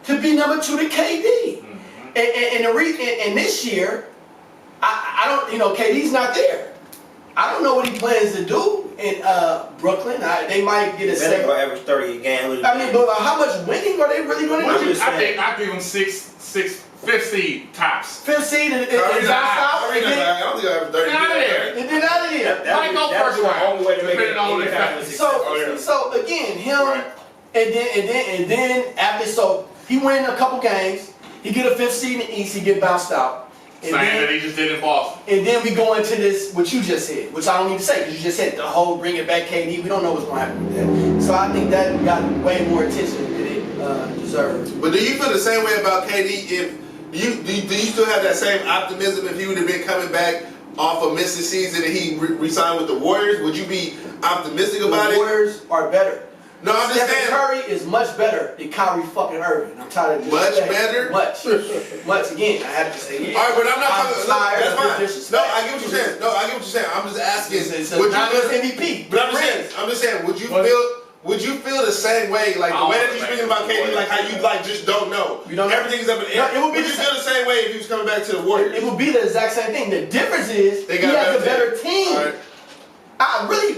to be number 2 to KD. And this year, I don't, you know, KD's not there. I don't know what he plans to do in Brooklyn. They might get a Better second. go average 30 a game. I mean, but how much winning are they really going to do? I give him fifth seed tops. 5th seed and Kyrie's out. I don't think I have 30. Get out of there. And then out of here. Might go first round. Only way to make it Depending on any the kind of factors. success. So again, him Right. and then after, so he win a couple games, he get a 5th seed in the East, he get bounced out. And Saying then, that he just did in Boston. and then we go into this, what you just said, which I don't need to say, because you just said the whole bring it back KD. We don't know what's going to happen with that. So I think that got way more attention than it deserved. But do you feel the same way about KD? Do you still have that same optimism if he would have been coming back off of missing season and he re-signed with the Warriors? Would you be optimistic about The it? Warriors are better. No, I'm just Stephen saying. Curry is much better than Kyrie fucking Irving. I'm tired of Much disrespect. better? Much. Again, I have to say it. All right, but I'm not I'm talking. tired That's of fine. disrespect. No, I get what you're saying. No, I get what you're saying. I'm just asking. It's Would not you? just MVP. But I'm just saying. Would you feel the same way, like the way that you're speaking about KD, like how you like just don't know? You don't know. Everything's up in the air. No, it would be Would you the feel the same way if he was coming back to the Warriors? It would be the exact same thing. The difference is They he got a has a better better team. All right.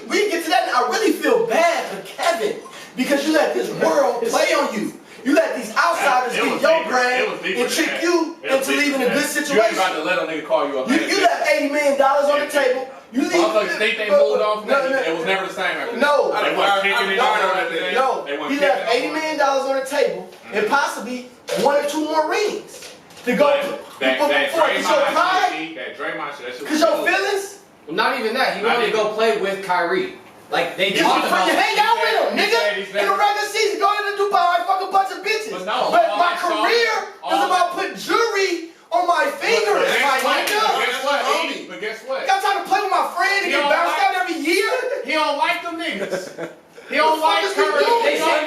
We get to that, and I really feel bad for Kevin because you let this world play on you. You let these outsiders It get was your deeper. brain It was deeper and than trick that. you It and willing to leave in a good You ain't situation. about to let a nigga call you a man. You left $80 million on the table. You leave. Motherfuckers think they moved on from No, that. no. It was never the same after that. No. They wasn't kicking it on that day. No, They wasn't he kicking left it $80 on million on the table and possibly 1 or 2 more rings to go That before Draymond your pride, shit, that Draymond shit, that shit. because your feelings. Not even that. He wanted to go play with Kyrie. Like they You talked about. hang out with him, he said nigga. he's In never- the regular season, go to Dubai, fuck a bunch of bitches. But no, But all my I saw- career all is I- about putting jewelry on my fingers, But my guess what? nigga. Guess what? But guess what? Y'all trying to play with my friend and He get don't bounced like- out every year? He don't like them niggas. He don't like is he Curry. doing? They He don't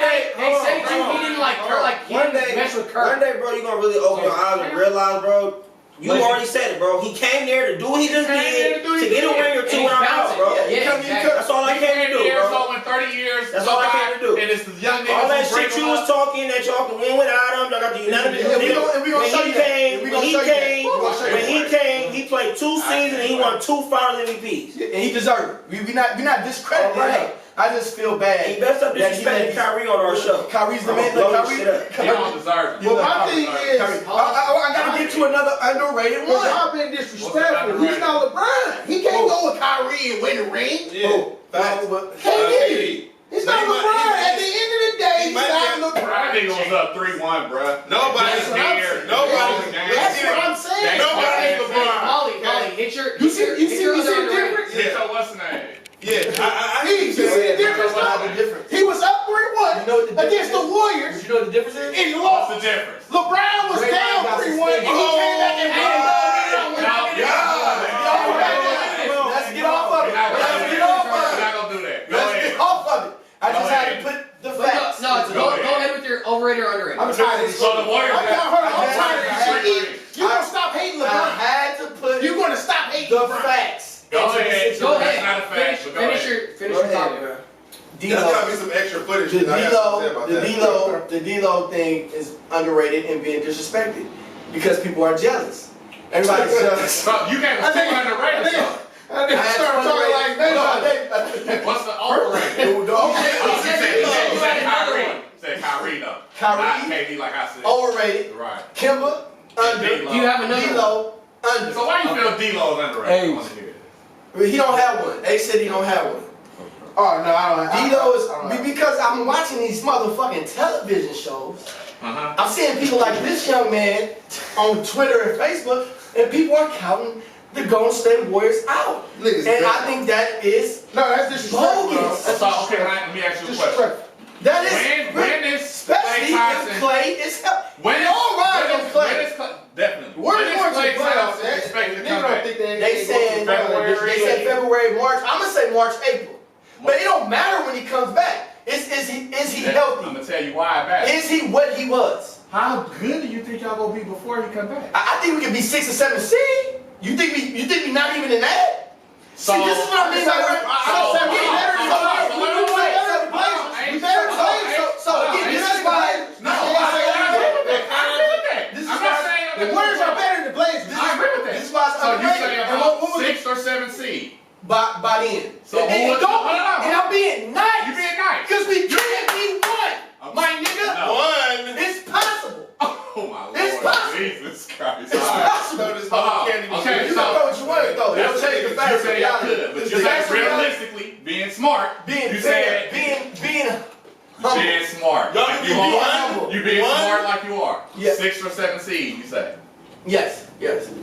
said like- he didn't like Kurt. Like he One didn't day, mesh with Kurt. one day, bro, you gonna really open your eyes and realize, bro. You But- already said it, bro. He came there to do what he just He came there did to do what to he get a did. ring or And two he's when I'm out, bouncing. bro. Yeah, exactly. That's all I came to do, years bro. old in 30 years. That's all I go came by, to do. And it's the young niggas All that who bring shit you them was up. talking that y'all can win without him. Y'all got the unanimous. Yeah, we gonna show you that. We When gonna he show you that. came, We gonna show you when he that. came, he played 2 seasons and he won 2 Finals MVPs. And he deserved it. We not discrediting All right. him. I just feel bad. He best up that he let disrespecting these- Kyrie on our show. Kyrie's the I'ma man. blow Look, this Kyrie. shit up. He don't deserve it. Well, my thing is, I gotta get to another underrated well, one. y'all been disrespectful. He's not LeBron. He can't go with Kyrie and win the ring. Oh, Facts. Can't get it. He's not He might- LeBron. he- At the end of the day, he he's might not be- That LeBron. nigga was up 3-1, bruh. Nobody's there. Nobody's That's what I'm saying. Nobody's LeBron. Holly, hit your. You see hit your the other difference? Hit your what's the name? Yeah, I You need see to the say difference? What the difference? He was up 3-1 You know what the against the difference Warriors, You know what the difference is? and he What's lost. the difference? LeBron was Draymond down got 3-1, and he came back and won. Let's get off of it. Let's get off We're of it. not gonna do that. Go Let's ahead. get off of it. I just Go had to ahead. put the But facts. no, go ahead with your overrated or underrated. I'm tired of this So the shit. Warriors I'm got- tired of this shit. You're gonna stop hating I LeBron. had to put You're gonna stop hating the LeBron. facts. Go into the ahead. situation. Go That's not a ahead. fact, but go Finish ahead. your topic. There's gotta be some extra footage. The that I have to say about the that. D-Lo thing is underrated and being disrespected because people are jealous. Everybody's jealous. So you can't I think- stick on the radio song. I think start talking like that. What's the overrated? No, You said You had another Kyrie. one. Said Kyrie though. Kyrie. Not KD like I said. overrated. Right. Kimba, under. D-Lo. Do you have another one? D-Lo, under. So why you feel D-Lo is underrated? I wanna hear it. He don't have one. A said he don't have one. Oh no, I don't. D-Lo I don't is because I'm watching these motherfucking television shows. Uh-huh. I'm seeing people like this young man on Twitter and Facebook, and people are counting the Golden State Warriors out. Niggas And I bad. think that is No, that's disrespectful. bro. bogus. So okay, let me ask you a question. Disrespectful. That is When is especially Klay Thompson? if Clay is healthy. When is all right when on is- Clay. when is Clay? Definitely. Where When they is going to Klay the playoffs? Thompson expected to Niggas come don't back? think They said February. they said February, March. I'm gonna say March, April. But it don't matter when he comes back. Is he I'm healthy? gonna tell you why I back. Is he what he was? How good do you think y'all gonna be before he come back? I think we could be 6 or 7 seed. You think we not even in that? So- See, this is what I mean by I said we better than Klay. So We let me better wait. than Klay. We better than Klay. So again, this is why. No, I agree with that. I agree with that. This is I'm not why- saying The Warriors are better than Blazers. I agree with that. This is why it's So you underrated. say And about what was it? 6 or 7 seed. By the end. So and, who and, was- don't, hold on. and I'm being nice. You being nice. Because we can't be one. My nigga. No. One. It's possible. Oh my Lord. It's possible. Jesus Christ. It's All right. possible. So this Hold whole on. can't even Okay, You so- can throw what you want though. It'll change the You facts. said y'all could, but you said realistically, being smart. Being you fair, said being humble. being smart. Y'all Like can you be are. humble. You being One. smart like you are. Yeah. 6 or 7 seed, you say. Yes.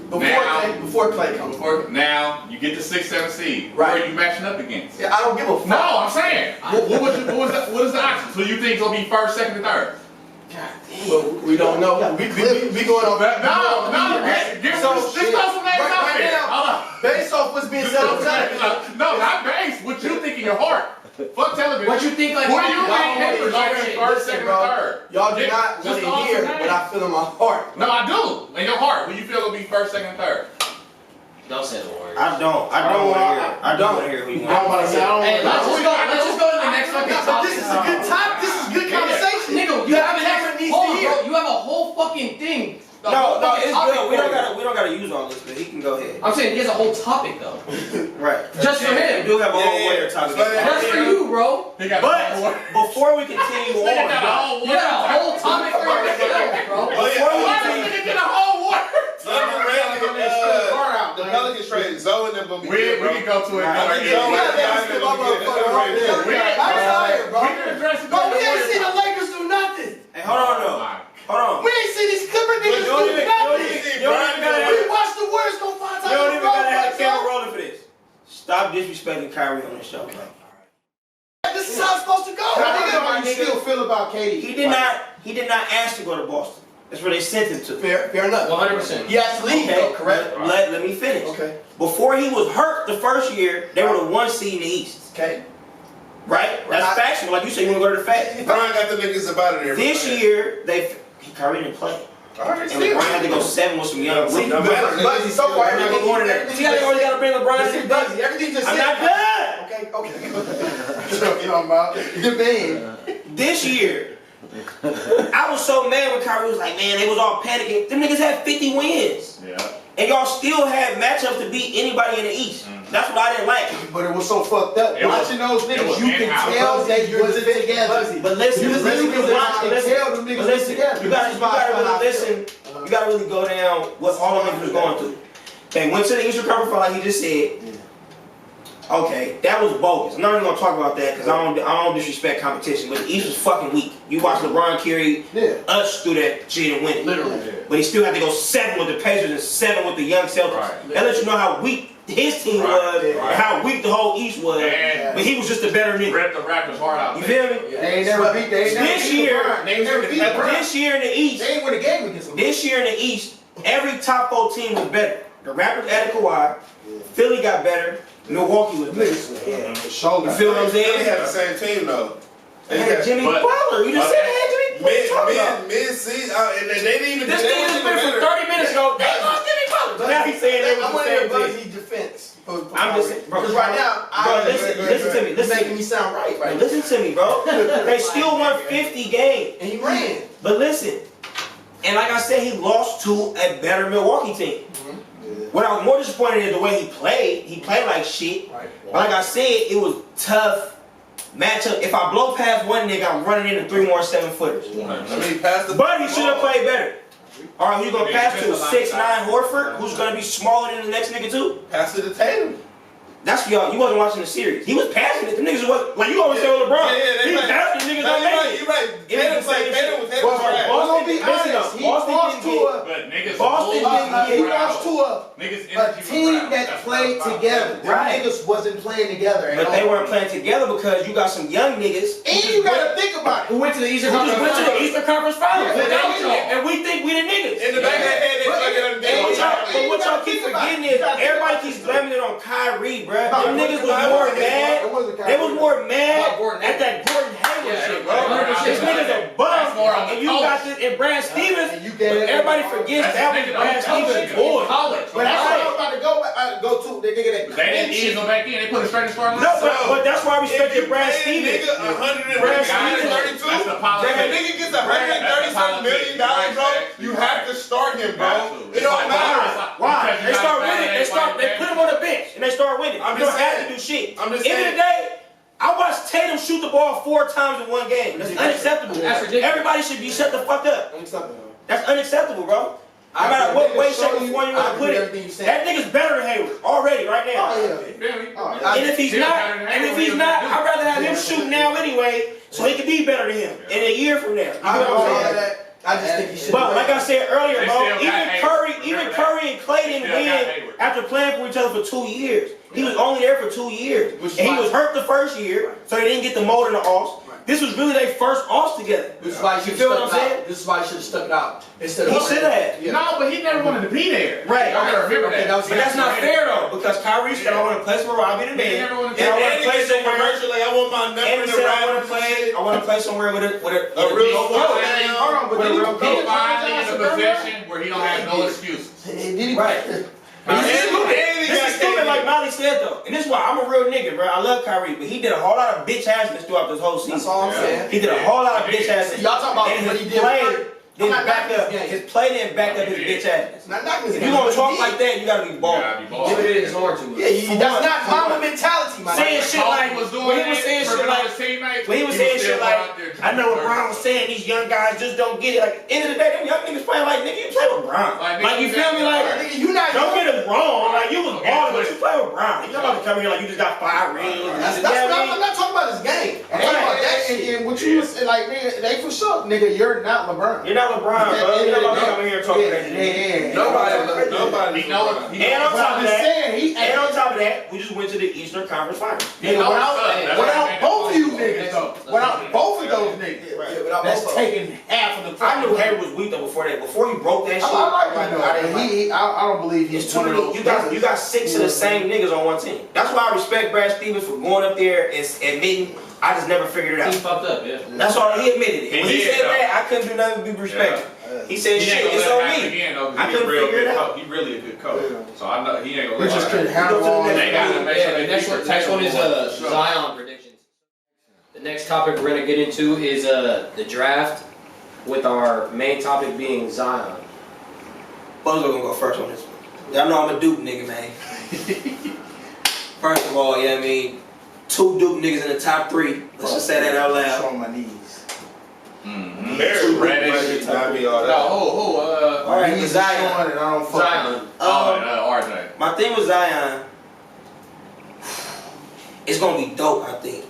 Now- Before Clay comes. Now you get the 6, 7 seed. Right. Who are you matching up against? Yeah, I don't give a fuck. No, I'm saying. What is the option? So you think it's gonna be first, second, and third? Well, we don't know. We going on. Just throw some names out right there. now, Hold on. based off what's being said on television. No, not base. What you think in your heart? Fuck television. What you think, like, Who do you y'all think don't Denver's want going to in hear first, Listen, second, bro. and third? Y'all do Yeah, not just want throw to hear some what I feel in my heart. No, I do. In your heart, what you feel will be first, second, and third? Don't say the Warriors. I don't want to hear it. I don't want to hear who you I don't want. want to say. Hey, let's just go to the next fucking But topic. this is a good topic. This is good conversation. Nigga, you That have an camera extra, needs hold to on, hear. bro, you have a whole fucking thing. A No, whole no, fucking it's topic good. We for don't you. gotta use all this, but he can go ahead. I'm saying he has a whole topic though. Right. Just for We him. do have a whole Yeah, Warrior yeah. topic. Just for you, bro. He got But before we continue Nigga got a on, whole You got a whole topic for yourself, bro. Oh, yeah. before we Why does continue, nigga get a whole water? gonna be We good, bro. can go to it. I think You gotta let us skip our motherfucker off there. I'm tired, bro. Bro, we ain't seen the Lakers do nothing. Hey, hold on though. Hold on. We ain't seen these Clipper niggas do nothing. We watched the Warriors go 5 times. You don't even gotta have the camera rolling for this. Stop disrespecting Kyrie on this show, bro. This is how it's supposed to go. How do you still feel about KD? He did not ask to go to Boston. That's where they sent him to. Fair enough. 100%. He has to leave, though, correct? Let me finish. Okay. Before he was hurt the first year, they were the 1 seed in the East. Okay. Right? That's factual. Like you said, you want to go to the facts. Brian got the niggas about it there. This year, Kyrie didn't play. Alright, And LeBron had to go 7 with some young rookies. Bugzy, so far, everything going there. See how they always got to bring LeBron in? Bugzy, everything just I'm said. not done. Okay. You know about the man. This year, I was so mad when Kyrie was like, man, they was all panicking. Them niggas had 50 wins. Yeah. And y'all still had matchups to beat anybody in the East. That's what I didn't like. But it was so fucked up. Watching those niggas, you can tell they wasn't together. But listen, You can watch and tell them niggas was together. You gotta really listen. You gotta really go down what all the niggas was going through. They went to the Eastern Conference Final, like he just said. Okay, that was bogus. I'm not even gonna talk about that because I don't disrespect competition. But the East was fucking weak. You watch LeBron carry us through that shit and win it. Literally. But he still had to go 7 with the Pacers and 7 with the young Celtics. Right. That lets you know how weak his team was and how weak the whole East was. And but he was just a better nigga. Rip the Raptors hard out. You feel me? They ain't never beat. This year in the East, they ain't win a game against them. this year in the East, every top 4 team was better. The Raptors added Kawhi. Philly got better. Milwaukee was better. You feel what I'm They saying? had the same team though. They had Jimmy Butler. You just said they had Jimmy. What are you talking about? Mid-season, and they didn't even. This thing has been for 30 minutes ago. They lost Jimmy Butler. Now he's saying they I was want the to hear same team. Bugzy defense. I'm just saying, bro. Because right now, Bro, listen to me. You're making me sound right. Listen to me, bro. They still won 50 games. And he ran. But listen, and like I said, he lost to a better Milwaukee team. What I was more disappointed in the way he played. He played like shit. Right. But like I said, it was tough matchup. If I blow past one nigga, I'm running into 3 more 7-footers. I mean, pass the. But he should have played better. All right, who's gonna pass to a 6'9" Horford, who's gonna be smaller than the next nigga too? Pass it to Tatum. That's for y'all. You wasn't watching the series. He was passing it. The niggas was like you always say with LeBron. He passing niggas don't make it. You're right. Tatum played. Tatum was trash. Boston be honest. He lost to a But niggas team that played together. Them niggas wasn't playing together. But they weren't playing together because you got some young niggas. And you gotta think about it. Who went to the Eastern Who just went to the Eastern Conference Finals. Yeah. And we think we the niggas. In the back of their head, they fucking But what y'all keep forgetting is everybody keeps blaming it on Kyrie, bruh. Them niggas was more mad. They was more mad at that Gordon Hayward shit, bro. This nigga's a bum. And you got this, and Brad Stevens. Everybody forgets that was Brad Stevens' boy. But that's what I'm about to go to. The nigga that They didn't ease him back in. They put a straight starting. No, but that's why I respected Brad Stevens. Brad Stevens. That's the policy. If a nigga gets $137 million, bro, you have to start him, bro. It don't matter. Why? They start winning. They put him on the bench and they start winning. You don't have to do shit. I'm just End of the day, I watched Tatum shoot the ball 4 times in 1 game. That's unacceptable. That's ridiculous. Everybody should be shut the fuck up. Unacceptable. That's unacceptable, bro. No matter what way, shape, or form you want to put it, that nigga's better than Hayward already, right now. And if he's not, I'd rather have him shoot now anyway, so he can be better than him in a year from now. You know what I'm saying? I just think he should. But like I said earlier, bro, even Curry and Clay didn't win after playing for each other for 2 years. He was only there for 2 years, and he was hurt the first year, so they didn't get the mold in the offs. This was really their first offs together. This is why you feel what I'm saying? This is why you should have stuck it out instead of. He should have. No, but he never wanted to be there. Right. I gotta remember that. But that's not fair though, because Kyrie said I want to play somewhere where I'll be the man. never wanted to And I want to play somewhere. I want my number And he to said ride. I want to play somewhere with a real coach. Hold on, but then he Finally in a position where he don't have no excuses. Right. But this is stupid, like Molly said though. And this is why I'm a real nigga, bro. I love Kyrie, but he did a whole lot of bitch assness throughout this whole season. That's all I'm saying. He did a whole lot of bitch assness. Y'all talking about and what his he did play, with didn't not back knocking up. his game. His play didn't back up his bitch ass. Not knocking his If game. you gonna talk He like that, you gotta be bold. Limited his horn too much. Yeah, that's not mama mentality, my Saying nigga. shit like was doing when he was that, saying shit tripping on like his teammates, when he was he saying was shit still like out there I know what trying to Brown was saying. These young guys just don't get it. Like end of the day, them young niggas playing like nigga, you play with Brown. Like, Like you feel me? Like Nigga, you not don't get it wrong. Like you was Okay, balling, but but- you play with Brown. You not about to come here like you just got 5 rings. That's You know what I not, mean? I'm not talking about his game. I'm And, talking about that shit. and what you was like, nigga, they for sure, nigga, you're not LeBron. You're not LeBron, bro. You're not about to come in here talking that shit. Nobody. He know it. And on But top I'm of just that, saying, he and on top of that, we just went to the Eastern Conference Finals. nigga, know without, what's up. That's without right. both of you niggas though, without both of those niggas, Yeah, without that's both of them. taking half of the. I knew Harry was weak though before that. Before he broke that shit. I like him though. I didn't like him. I don't believe he's It's too one of many. those. You got 6 of the same niggas on one team. That's why I respect Brad Stevens for going up there and admitting I just never figured it He out. fucked up, yeah. That's all he admitted it. He When he did, said though. that, I couldn't do nothing but be respected. He said, He "Shit, ain't gonna it's let it on happen me." again, though, 'cause I he a couldn't real figure it good out. coach. He really a good coach. So I know he ain't gonna We let just it couldn't happen. handle all They They gotta make Yeah, sure the they next one is Zion predictions. The next topic we're gonna get into is the draft, with our main topic being Zion. Bugzo gonna go first on this one. Y'all know I'm a Duke nigga, man. First of all, yeah, I mean, 2 Duke niggas in the top 3. Let's just say that out loud. on my knees. Very Reddish. Not be all that. No, All right, Knees Zion. showing and I don't fuck Zion. RJ. My thing with Zion, it's gonna be dope, I think,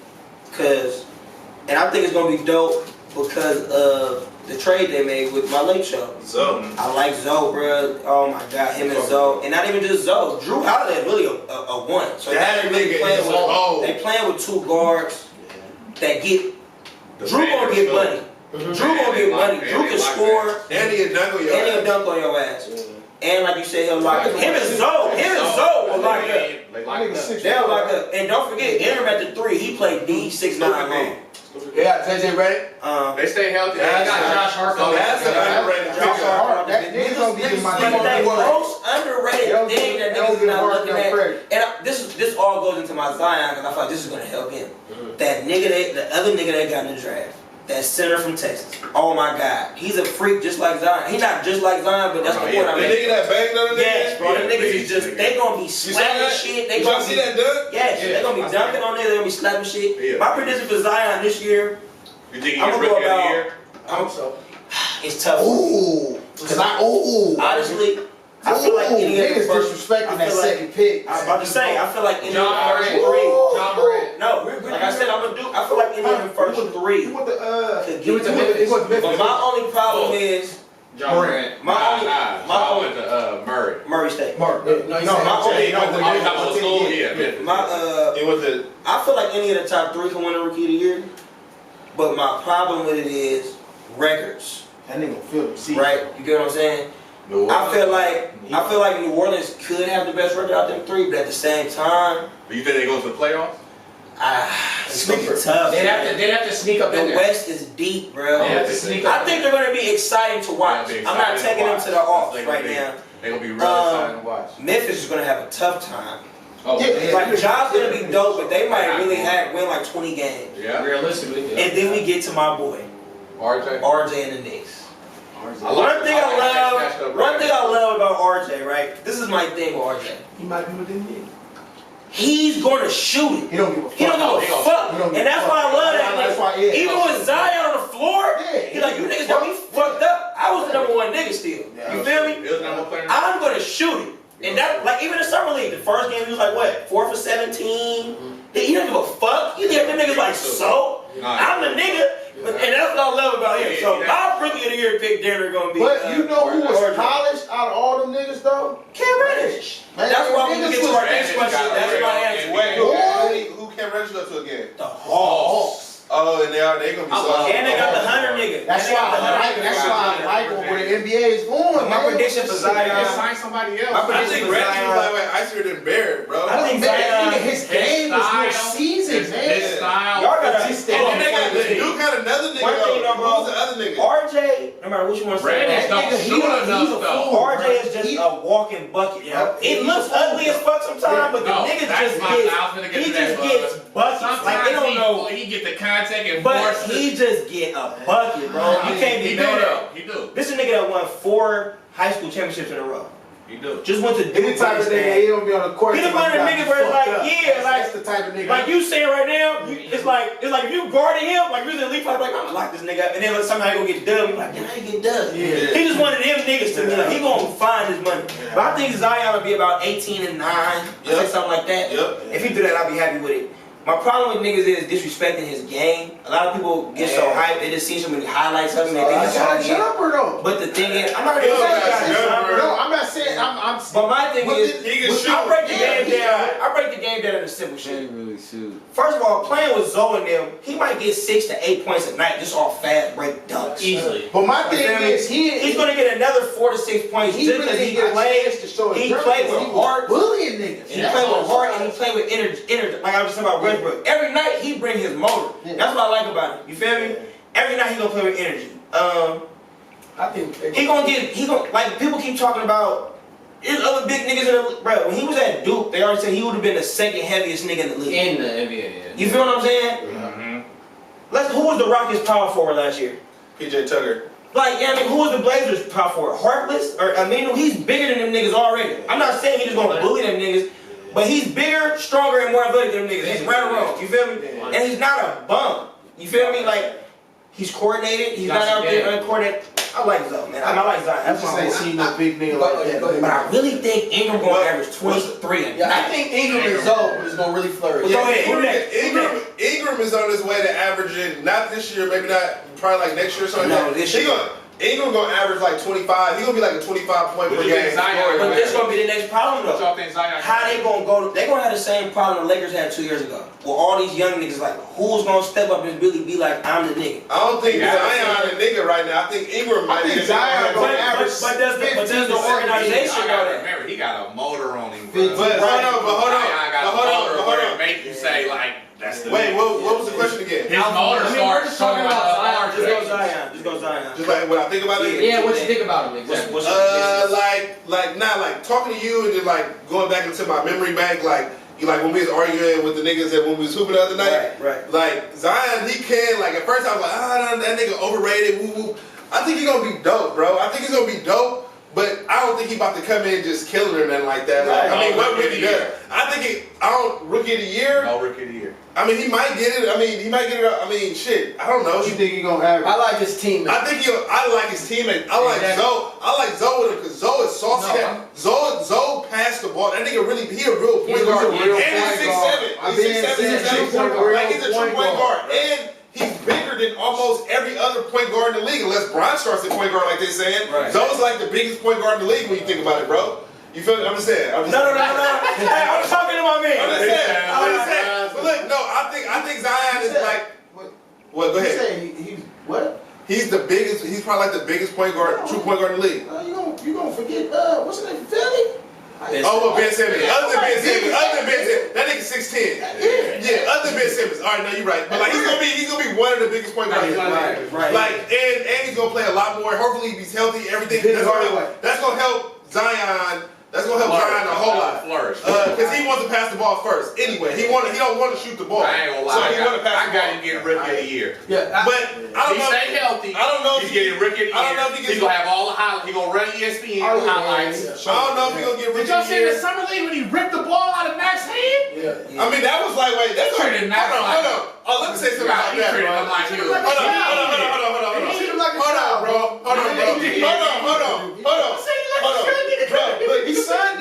and I think it's gonna be dope because of the trade they made with my late show. So, I like Zoe, bro. Oh my God, him and Zoe, and not even just Zoe. Drew Holiday really a 1. So That they really nigga playing is with. old. They playing with 2 guards that get. The Drew gonna get money. Mhm. Drew gonna get money. And Drew they can like score. and he a dunk on your And he'll ass. dunk on your ass. And like you said, he'll lock up. Him and Zoe will lock up. They like that. They'll lock up. And don't forget, Interim at the 3, he played D6'9" long. Yeah, JJ ready? They stay healthy. I got Josh Hart. So That's an underrated Josh pick. Hart. That niggas don't get in my But that name. most underrated thing that niggas not looking at, and this all goes into my Zion because I feel like this is gonna help him. That nigga, the other nigga that got in the draft, that center from Texas. Oh my God, he's a freak just like Zion. He not just like Zion, but that's the point I'm The making. nigga that banged on the nigga? Yes, bro. The Yeah, niggas please, is just they gonna be You saw slapping that? shit. They You gonna see be that dunk? yes, Yeah, they gonna be I dunking on there. They gonna be slapping shit. Yeah. My prediction for Zion this year, You think he's I'm gonna rookie go of the about. year? It's tough. Ooh, cause Honestly, I feel like any of the niggas first. disrespecting I that feel like- second pick. I was about to say, I feel like any of John the first Morant. 3. John Morant. No, like I said, I'm gonna do. I feel like any of the first 3 He went to could he went to get. Memphis. He went to But Memphis. my only problem is John Morant. my only I went to Murray. Murray State. Mark. No, he No, said my only. He went to Memphis school. Yeah, Memphis. My He was the I feel like any of the top 3 can win a Rookie of the Year. But my problem with it is records, That nigga feel the seat. right? You get what I'm saying? I feel like New Orleans could have the best record out them 3, but at the same time, Do you think they go to the playoffs? it's gonna be tough. They'd have to sneak up The in there. West is deep, bro. They have to sneak up. I think they're gonna be exciting to watch. They'll be I'm not exciting taking to them to the off watch. right now. They're gonna be really exciting to watch. Memphis is gonna have a tough time. Oh, Yeah. Like John's gonna be dope, but they might really win like 20 games. Yeah. realistically. Yeah. And then we get to my boy, RJ. RJ and the Knicks. I like One thing I I love about RJ, right? This is my thing with RJ. He might be within me. He's gonna shoot it. He don't give a fuck. He don't give a fuck. He don't give And a that's fuck. why I love that. That's why, yeah. Even with Zion on the floor, Yeah. he's like, you niggas got me fucked up. I was the number 1 nigga still. You feel me? He was number player. I'm gonna shoot it. And that, like, even in Summer League, the first game he was like, what, 4 for 17? He don't give a fuck. You get them niggas like, so? I'm the nigga. And that's what I love about him. So my Rookie of the Year pick dinner gonna be. But you know who was RJ. polished out of all them niggas though? Cam Reddish. Man, That's why when we niggas get to was- our next question, that's my answer. who can register to a game? The Hawks. Oh, and they gonna be so. And they got the Hunter nigga. That's And they got the why Hunter nigga. I like where the NBA is going. My man. prediction for Zion. They signed somebody else. My I prediction think for Reggie was Zion. like icier than Barrett, bro. I think Man, Zion. his game was more style, seasoned, man. His style. Y'all gotta. Just And hold then they got on, the one Duke got another nigga One thing, though. bro. Who's the other nigga? RJ, no matter what you want to say, Brandon that don't nigga, shoot he's enough a though. fool. RJ is just a walking bucket. Yep. It looks ugly as fuck sometimes, but the No, nigga that's just my- gets. I was gonna get He to that, just bud. gets buckets. Sometimes Like they don't know. he get the contact and But force he just get a bucket, bro. You can't be He do mad. though. He do. This is a nigga that won 4 high school championships in a row. You do. Just went to Any type of nigga, he don't be on the court. He just one of the niggas where it's like, yeah, that's the type of nigga. like you saying right now, it's like if you guarding him, like you was in the league fight, like I'm gonna lock this nigga up, and then somehow he gonna get dubbed. You like, damn, I ain't get dubbed. Yeah. He just one of them niggas to me. Like he gonna find his money. But I think Zion will be about 18 and 9, say something like that. Yep. If he do that, I'll be happy with it. My problem with niggas is disrespecting his game. A lot of people get so hyped, they just see so many highlights of him. They think that's all he is. Jumper though. But the thing is, I'm not gonna say No, I'm not saying I'm. but my thing is, I break the game down. Yeah. I break the game down into simple shit. Can't really shoot. First of all, playing with Zoe and them, he might get 6 to 8 points a night just off fast break dunks. Easily. But my thing is, he's gonna get another 4 to 6 points just because he plays. He played with heart. bullying niggas. He played with heart and he played with energy. Like I was just talking about Westbrook. Every night he bring his motor. That's what I like about him. You feel me? Every night he gonna play with energy. I think He gonna like people keep talking about. There's other big niggas in the league. Bro, when he was at Duke, they already said he would have been the second heaviest nigga in the league. In the NBA, yeah. You feel what I'm saying? Mm-hmm. Who was the Rockets' power forward last year? PJ Tucker. Like, yeah, I mean, who was the Blazers' power forward? Harkless? Or I mean, he's bigger than them niggas already. I'm not saying he's just gonna bully them niggas, but he's bigger, stronger, and more athletic than them niggas. He's right or wrong. You feel me? And he's not a bum. You feel me? Like, he's coordinated. He's not out there uncoordinated. I like Zion, man. I like Zion. That's my ain't boy. seen no big nigga like that. But I really think Ingram gonna average 23 a Yeah, I night. think Ingram and Zoe is gonna really flourish. Go ahead. Who next? Ingram is on his way to averaging, not this year, maybe not, probably like next year or something. No, this year. Ingram gonna average like 25. He gonna be like a 25 point per game. But this gonna be the next problem What though. y'all think Zion? How they gonna go? They gonna have the same problem the Lakers had 2 years ago. With all these young niggas, like who's gonna step up and really be like, I'm the nigga? I don't think Zion a nigga right now. I think Ingram might be. Zion gonna average. But does the organization know that? Remember, he got a motor on him, bro. But hold on, Zion got a motor where hold on. it make you say like, that's the Wait, what was the question again? His motor starts showing up. Just go Zion. Just go Zion. Just like what I think about it. Yeah, what you think about him exactly? What's your like talking to you and then like going back into my memory bank, like when we was arguing with the niggas that when we was hooping the other night. Right. Like Zion, he can like at first I was like, that nigga overrated. Woo woo. I think he's gonna be dope, bro. I think he's gonna be dope. But I don't think he about to come in just killing or nothing like that. Like, I mean, what really does? I think rookie of the year. No rookie of the year. I mean, he might get it. I mean, he might get it. I mean, shit. I don't know. What you think he gonna average? I like his teammate. I think I like his teammate. I like Zoe. I like Zoe with him because Zoe is saucy. Zoe passed the ball. That nigga really, he a real point guard. He's a real And point he's guard. 6'7". He's 6'7". Like he's a true point guard. And he's bigger than almost every other point guard in the league, unless Bron starts at point guard like they're saying. Right. Zoe's like the biggest point guard in the league when you think about it, bro. You feel me? I'm just saying. No. Hey, I'm talking to my man. I'm just saying. But look, no, I think Zion is like. What? Go ahead. He's what? He's the biggest. He's probably like the biggest point guard, true point guard in the league. You gonna forget? What's his name? Philly? Oh, well, Ben Simmons. Other than Ben Simmons, that nigga's 6'10". Yeah, other than Ben Simmons. All right, no, you're right. But like, he's gonna be one of the biggest point guards. Right. Like, and he's gonna play a lot more. Hopefully, he's healthy. Everything. That's gonna help Zion. That's gonna help Zion a whole lot. Flourish. Because he wants to pass the ball first. Anyway, he don't want to shoot the ball. I ain't gonna lie. So he want to pass the ball. I got him getting rookie of the year. Yeah, But I don't He know. stay healthy. I don't know if He's getting rookie of the year. I don't know if he gets. He's gonna have all the highlights. He's gonna run ESPN highlights. I don't know if he's gonna get rookie of the year. summer league when he ripped the ball out of Max hand? I mean, that was like, wait, that's Treated him like- hold on. Oh, let me say something about that, treated bro. him like he was- Hold on, bro. Bro,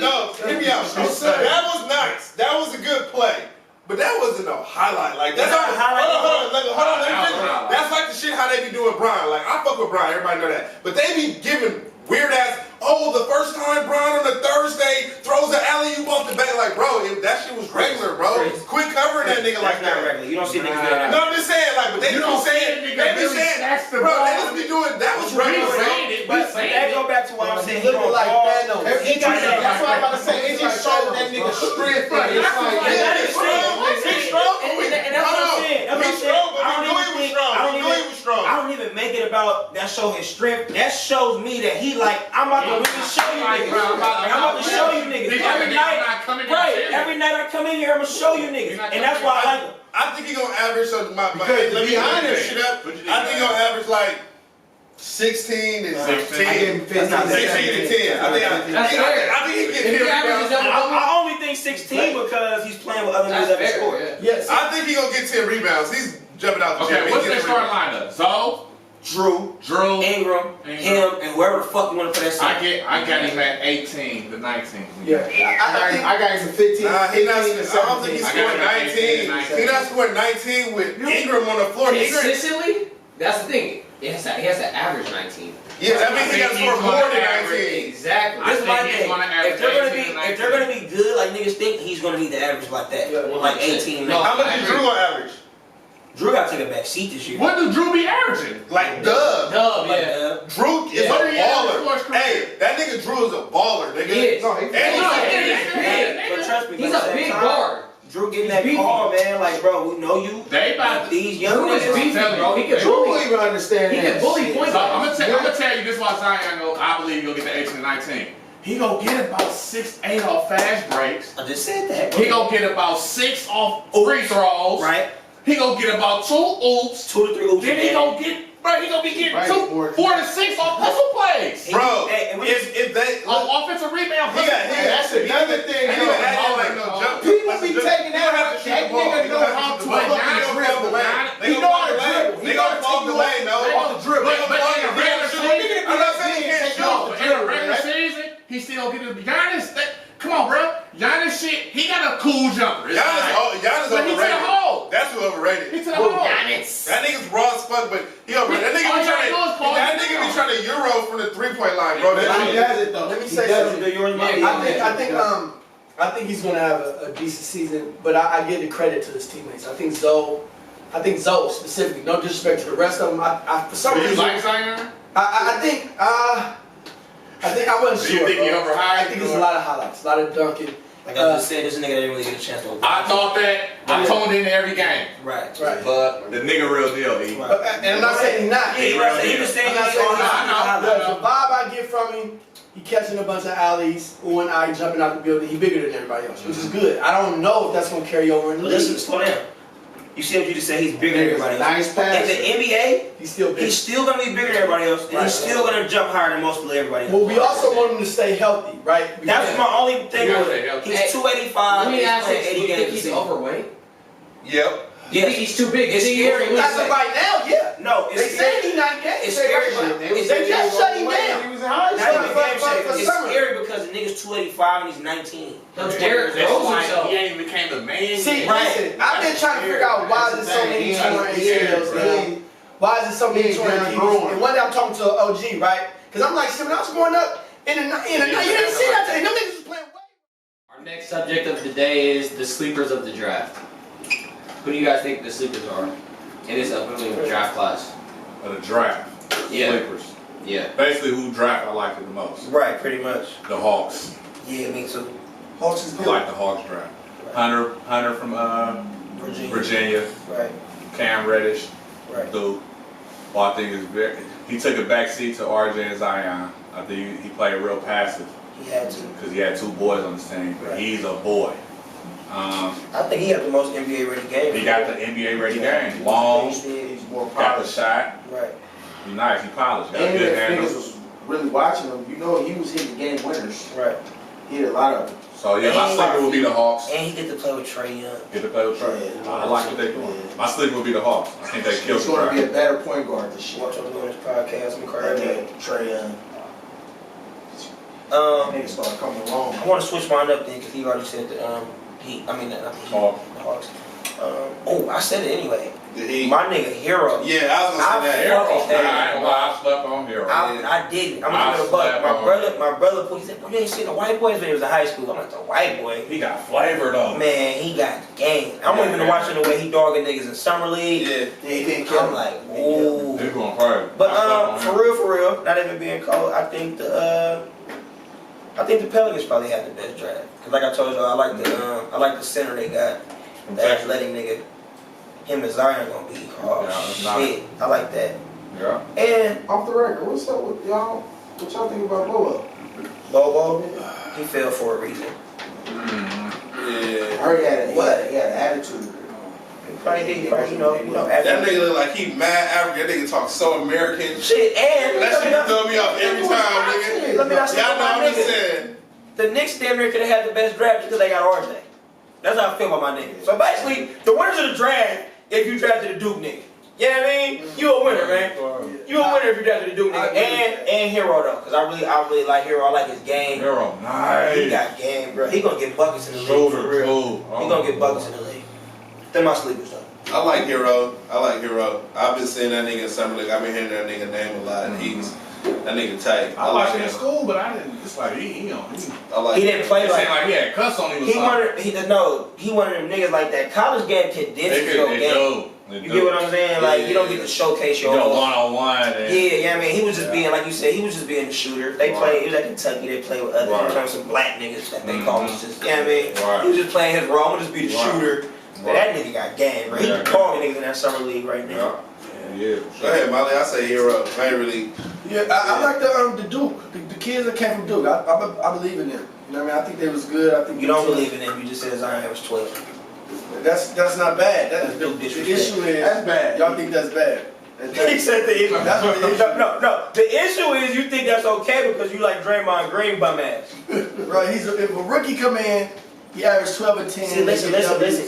look, hear me out. That was nice. That was a good play. But that wasn't no highlight. Like that's That's not a highlight. Hold on. Let me That was finish. a highlight. That's like the shit how they be doing Brian. Like I fuck with Brian, everybody know that. But they be giving weird ass. Oh, the first time Brian on a Thursday throws an alley-oop off the back. Like, bro, that shit was regular, bro. Crazy. Quit covering that nigga like That's not that. regular. You don't see niggas doing that. No, I'm just saying, like, but they You just be don't see saying, a nigga they be really saying, snatch the bro, ball. they just be doing, that was regular, bro. But that go back to what I'm saying. He looking gonna like fall. Thanos. He got that. That's what I'm about to say. It just showed that nigga strength. Right, It's that's like, what- yeah, That is strong. He's strong. And that's what I'm saying. That's what I'm He's strong, but saying. we knew he was strong. We knew he was strong. I don't even make it about that show his strength. That shows me that he like, I'm about to really show you niggas. Like, I'm about to show you niggas. Every night, right? Every night I come in here, I'm gonna show you niggas, and that's why I like him. I think he gonna average, so let me Because to be honest, shit up. I think he gonna average like 16 and 16. 10. 16 and 10. That's fair. I think he If can he get averages 10 rebounds. I only think 16 because he's playing with other niggas that can score. Yes. I think he gonna get 10 rebounds. He's jumping out the gym. Okay, what's their starting lineup? Zoe, Drew, Ingram, him, and whoever the fuck you want to put that side. I got him at 18 to 19. Yeah. I got him for 15. Nah, he not. 15 I don't think he's I scoring got him 19. 19. He not scoring 19 with Ingram on the floor. Ingram, Consistently, that's the thing. He has to average 19. yeah, that means he got to score more than 19. Exactly. This is my think he's thing. gonna average If they're 18 to if they're gonna be good like niggas think, he's gonna need to average like that, Yeah, like 18. No, How much is Drew on average? Drew got to take a back seat this year. What do Drew be averaging? Like Dub. Dub, Like, yeah. Drew is What a did he average baller. for his Hey, that nigga Drew is a baller, nigga. He is. No, he- And But trust me, He's but at a the big same time, guard. Drew getting He's that beefy. call, man. Like, bro, we know you. They about These young Drew is niggas. beefy, bro. He can Drew bully. won't even understand He that can bully shit. point So guards. I'm gonna tell you this why Zion I believe he'll get the 18 to 19. He gonna get about 6, 8 off fast breaks. I just said that. He gonna get about 6 off free throws. Right? He gonna get about 2 oops. 2 to 3 oops. Then he a gonna get, bro, he gonna be getting Right, 4 to 6 off hustle plays. game. Bro, Hey, and we if they On offensive rebound. he got That's another thing. He though. don't act like no jump. People be taking that have to shoot that the ball. nigga He know don't have how to to shoot the ball. fucking He don't dribble. fog the lane. He know how to dribble. They gonna fog the lane, no. Off the dribble. But in a regular season, I'm not saying he can't no, shoot. but in a regular season, he still get it. Giannis, come on, bro. Giannis shit, he got a cool jumper. It's alright. Giannis But he to the overrated. hole. That's who overrated. He to the hole. That nigga's raw as fuck, but he overrated. That nigga All be you gotta do is pause that it nigga down. be trying to euro from the 3-point line, bro. That He shit. does it though. Let me say something. I think he's gonna have a decent season, but I give the credit to his teammates. I think Zoe specifically. No disrespect to the rest of them. For some Do you reason, like Zion? I think I wasn't Do you sure. think he bro. overhyped? I think there's a lot of highlights, a lot of dunking. Like I just said, this nigga didn't really get a chance to open. I thought that. I tuned in every game. Right. Right. But the nigga real deal, he. Right. And I'm not saying he's not. He was saying I'm not he's saying on he's not. No. The vibe I get from him, he catching a bunch of alleys, one eye jumping out the building. He bigger than everybody else, which is good. I don't know if that's gonna carry over in the Listen, league. slow down. You see what you just said? He's bigger than everybody else. Nice pass. In the NBA, He's still big. he's still gonna be bigger than everybody else, and he's still gonna jump higher than most of everybody else. Well, we also want him to stay healthy, right? That's my only thing. Yeah, with yeah, it. yeah. He's 285. Let me he's ask you, playing do 80 you think games. he's a season. overweight? Yep. You think he's too big? It's Is he scary. As of right now, yeah. No, They it's said scary. he's not gay. It's scary, but They just shut him down. He was in high Not even for- game for- shape. for It's summer. scary because the nigga's 285 and he's 19. No, Derrick That's throws why himself. he ain't became the man. See, yet. listen, I've been trying to figure out why is it so many torn ACLs, man. Why is it so many torn ACLs? And one day I'm talking to an OG, right? Because I'm like, when I was growing up in the night, you didn't see that today. Them niggas was playing way. Our next subject of the day is the sleepers of the draft. Who do you guys think the sleepers are in this upcoming draft class? Of the draft. Yeah. Sleepers. Yeah. Basically, who draft I liked it the most? Right, pretty much. The Hawks. Yeah, me too. Hawks is I like the Hawks draft. Hunter from Virginia. Right, Cam Reddish. right. Dude. Well, I think he took a back seat to RJ and Zion. I think he played real passive He had to. because he had 2 boys on his team. But Right. he's a boy. I think he had the most NBA ready game. He got the NBA ready game. Long, He's more got the polished. shot. Right. He's nice. He polished. Got And good if niggas handles. was really watching him, you know he was hitting game winners. Right. He hit a lot of them. So yeah, my sleeper will be the Hawks. And he get to play with Trae Young. Get to play with Trey. Yeah. I like what they're doing. Yeah. My sleeper will be the Hawks. I think they killed He's the going to be draft. a better point guard this year. Watch him doing this podcast. I'm That crying. nigga, Trae Young. Niggas start coming along. I want to switch mine up then because he already said the not the Heat, Hawks. the Hawks. I said it anyway. The Heat. My nigga Hero. Yeah, I was gonna say that. Hero. fucking hated I ain't him. gonna lie, I slept on Hero. I did. I'm I gonna give it a buck. slept My on brother, he said, "Oh, you ain't seen the white boys when he was in high school." I'm like, the white boy. He got flavor though. Man, he got game. I'm even watching the way he dogging niggas in summer league. Yeah. He didn't kill I'm him. like, ooh. He's going crazy. But I slept on him. for real, not even being cold, I think the Pelicans probably had the best draft. Cause like I told you, I like the center they got, the athletic nigga. Him and Zion gonna be shit. I like that. Yeah. And Off the record, what's up with y'all? What y'all think about Bobo? Bobo, he fell for a reason. Yeah. I heard he had an attitude. You know, That nigga look like he mad African. That nigga talk so American. Shit, and That shit throw me off every time, nigga. Let me not say Y'all know my what I'm nigga. saying. The Knicks damn near could have had the best draft because they got RJ. That's how I feel about my nigga. So basically, the winners of the draft, if you drafted a Duke nigga. You know what I mean? You a winner, man. You a winner if you drafted a Duke nigga. And Hero though, because I really like Hero. I like his game. Hero, nice. He got game, bro. He gonna get buckets in the league for real. He gonna get buckets in the league. They're my sleepers though. I like Hero. I've been seeing that nigga in summer league. I've been hearing that nigga name a lot. And that nigga tight. I like him in school, but I didn't. It's like he didn't play like he had cuss on him. He one of them niggas like that. College game condenses your game. You get what I'm saying? Like you don't get to showcase your own. One-on-one. Yeah, I mean, he was just being like you said. He was just being a shooter. They play. He was at Kentucky. They play with other some black niggas that they call just. You know what I mean? He was just playing his role. I'm gonna just be the shooter. But that nigga got game, bro. He can call niggas in that summer league right now. Yeah. Go ahead, Molly. I say Hero. I ain't really. Yeah, I like the Duke. The kids that came from Duke. I believe in them. You know what I mean? I think they was good. I think you don't believe in them. You just said Zion was 12. That's not bad. That's the issue is that's bad. Y'all think that's bad. He said the issue. That's what the issue. No. The issue is you think that's okay because you like Draymond Green bum ass. Right. If a rookie come in, he averaged 12 and 10. See, listen.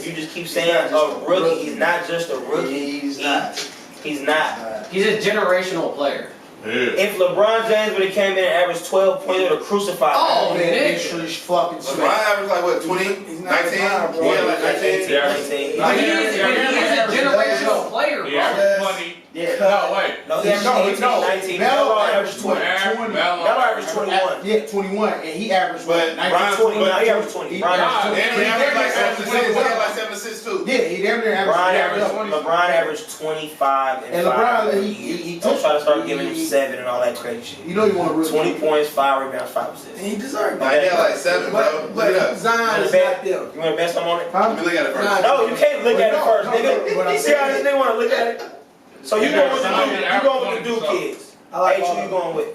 You just keep saying a rookie. He's not just a rookie. He's not. He's not. He's a generational player. Yeah. If LeBron James would have came in and averaged 12 points, they would have crucified him. Oh, man, he's fucking LeBron averaged like what, 20? 19? He's Yeah, not like 19. He's a generational player, bro. He averaged 20. Yeah. No, wait. No, he averaged 19. Melo averaged 20. Melo averaged 21. Yeah, 21, and he averaged But 19. He averaged 20. He Brian averaged averaged 20. And he averaged like 7 assists. He had like 7 assists too. Yeah, he damn near averaged. LeBron averaged 25 and LeBron, 5. he Don't took. try to start giving him 7 and all that crazy shit. You know you want to 20 points, 5 rebounds, 5 assists. And he deserved Like, that. he had like 7, bro. Look it But up. Zion is not them. You want to bet some on it? Let me look at it first. No, you can't look at it first, No, nigga. You see how this nigga want to look at it? So you going with the Duke? You going with the Duke kids? I like H, all who you of going with?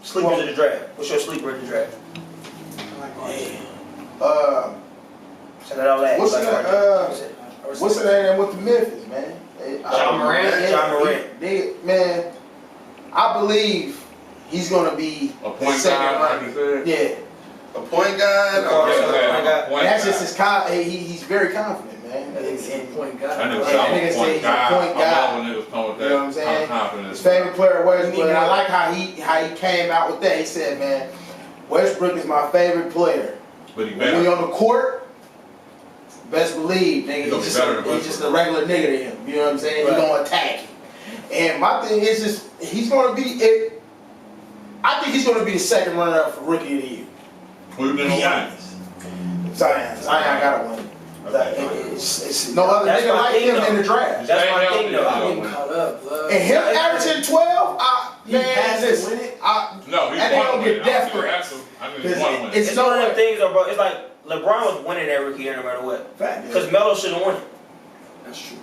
Sleepers of the draft. What's your sleeper of the draft? Say that all that. What's the name with the Memphis, man? John Morant? John Morant. Man, I believe he's gonna be A point second guard, like you runner. said. Yeah, A point guard? that's just his. He's very confident, man. And Point I guard. knew Yeah, someone niggas say he's a point guy. I love when niggas come with that. You know what I'm saying? Confidence. his favorite player Westbrook. I like how he came out with that. He said, "Man, Westbrook is my favorite player. But he When we better. on the court, best believe, nigga, He gonna be better than he's just a regular nigga to him. You know what I'm saying? Right. He gonna attack him. And my thing is just he's gonna be. I think he's gonna be the second runner-up for Rookie of the Year. Who's To gonna be win? honest, Zion gotta win. It's no other That's nigga my like thing, him though. in the draft. That's my thing, though. I'm getting caught up. And him averaging 12, He has to win it. No, he's And they one gonna to get win. death I think threats. he's one to win. It's It's no one of them way. things, though, bro. It's like LeBron was winning that rookie year no matter what. Because Melo should have won it. That's true.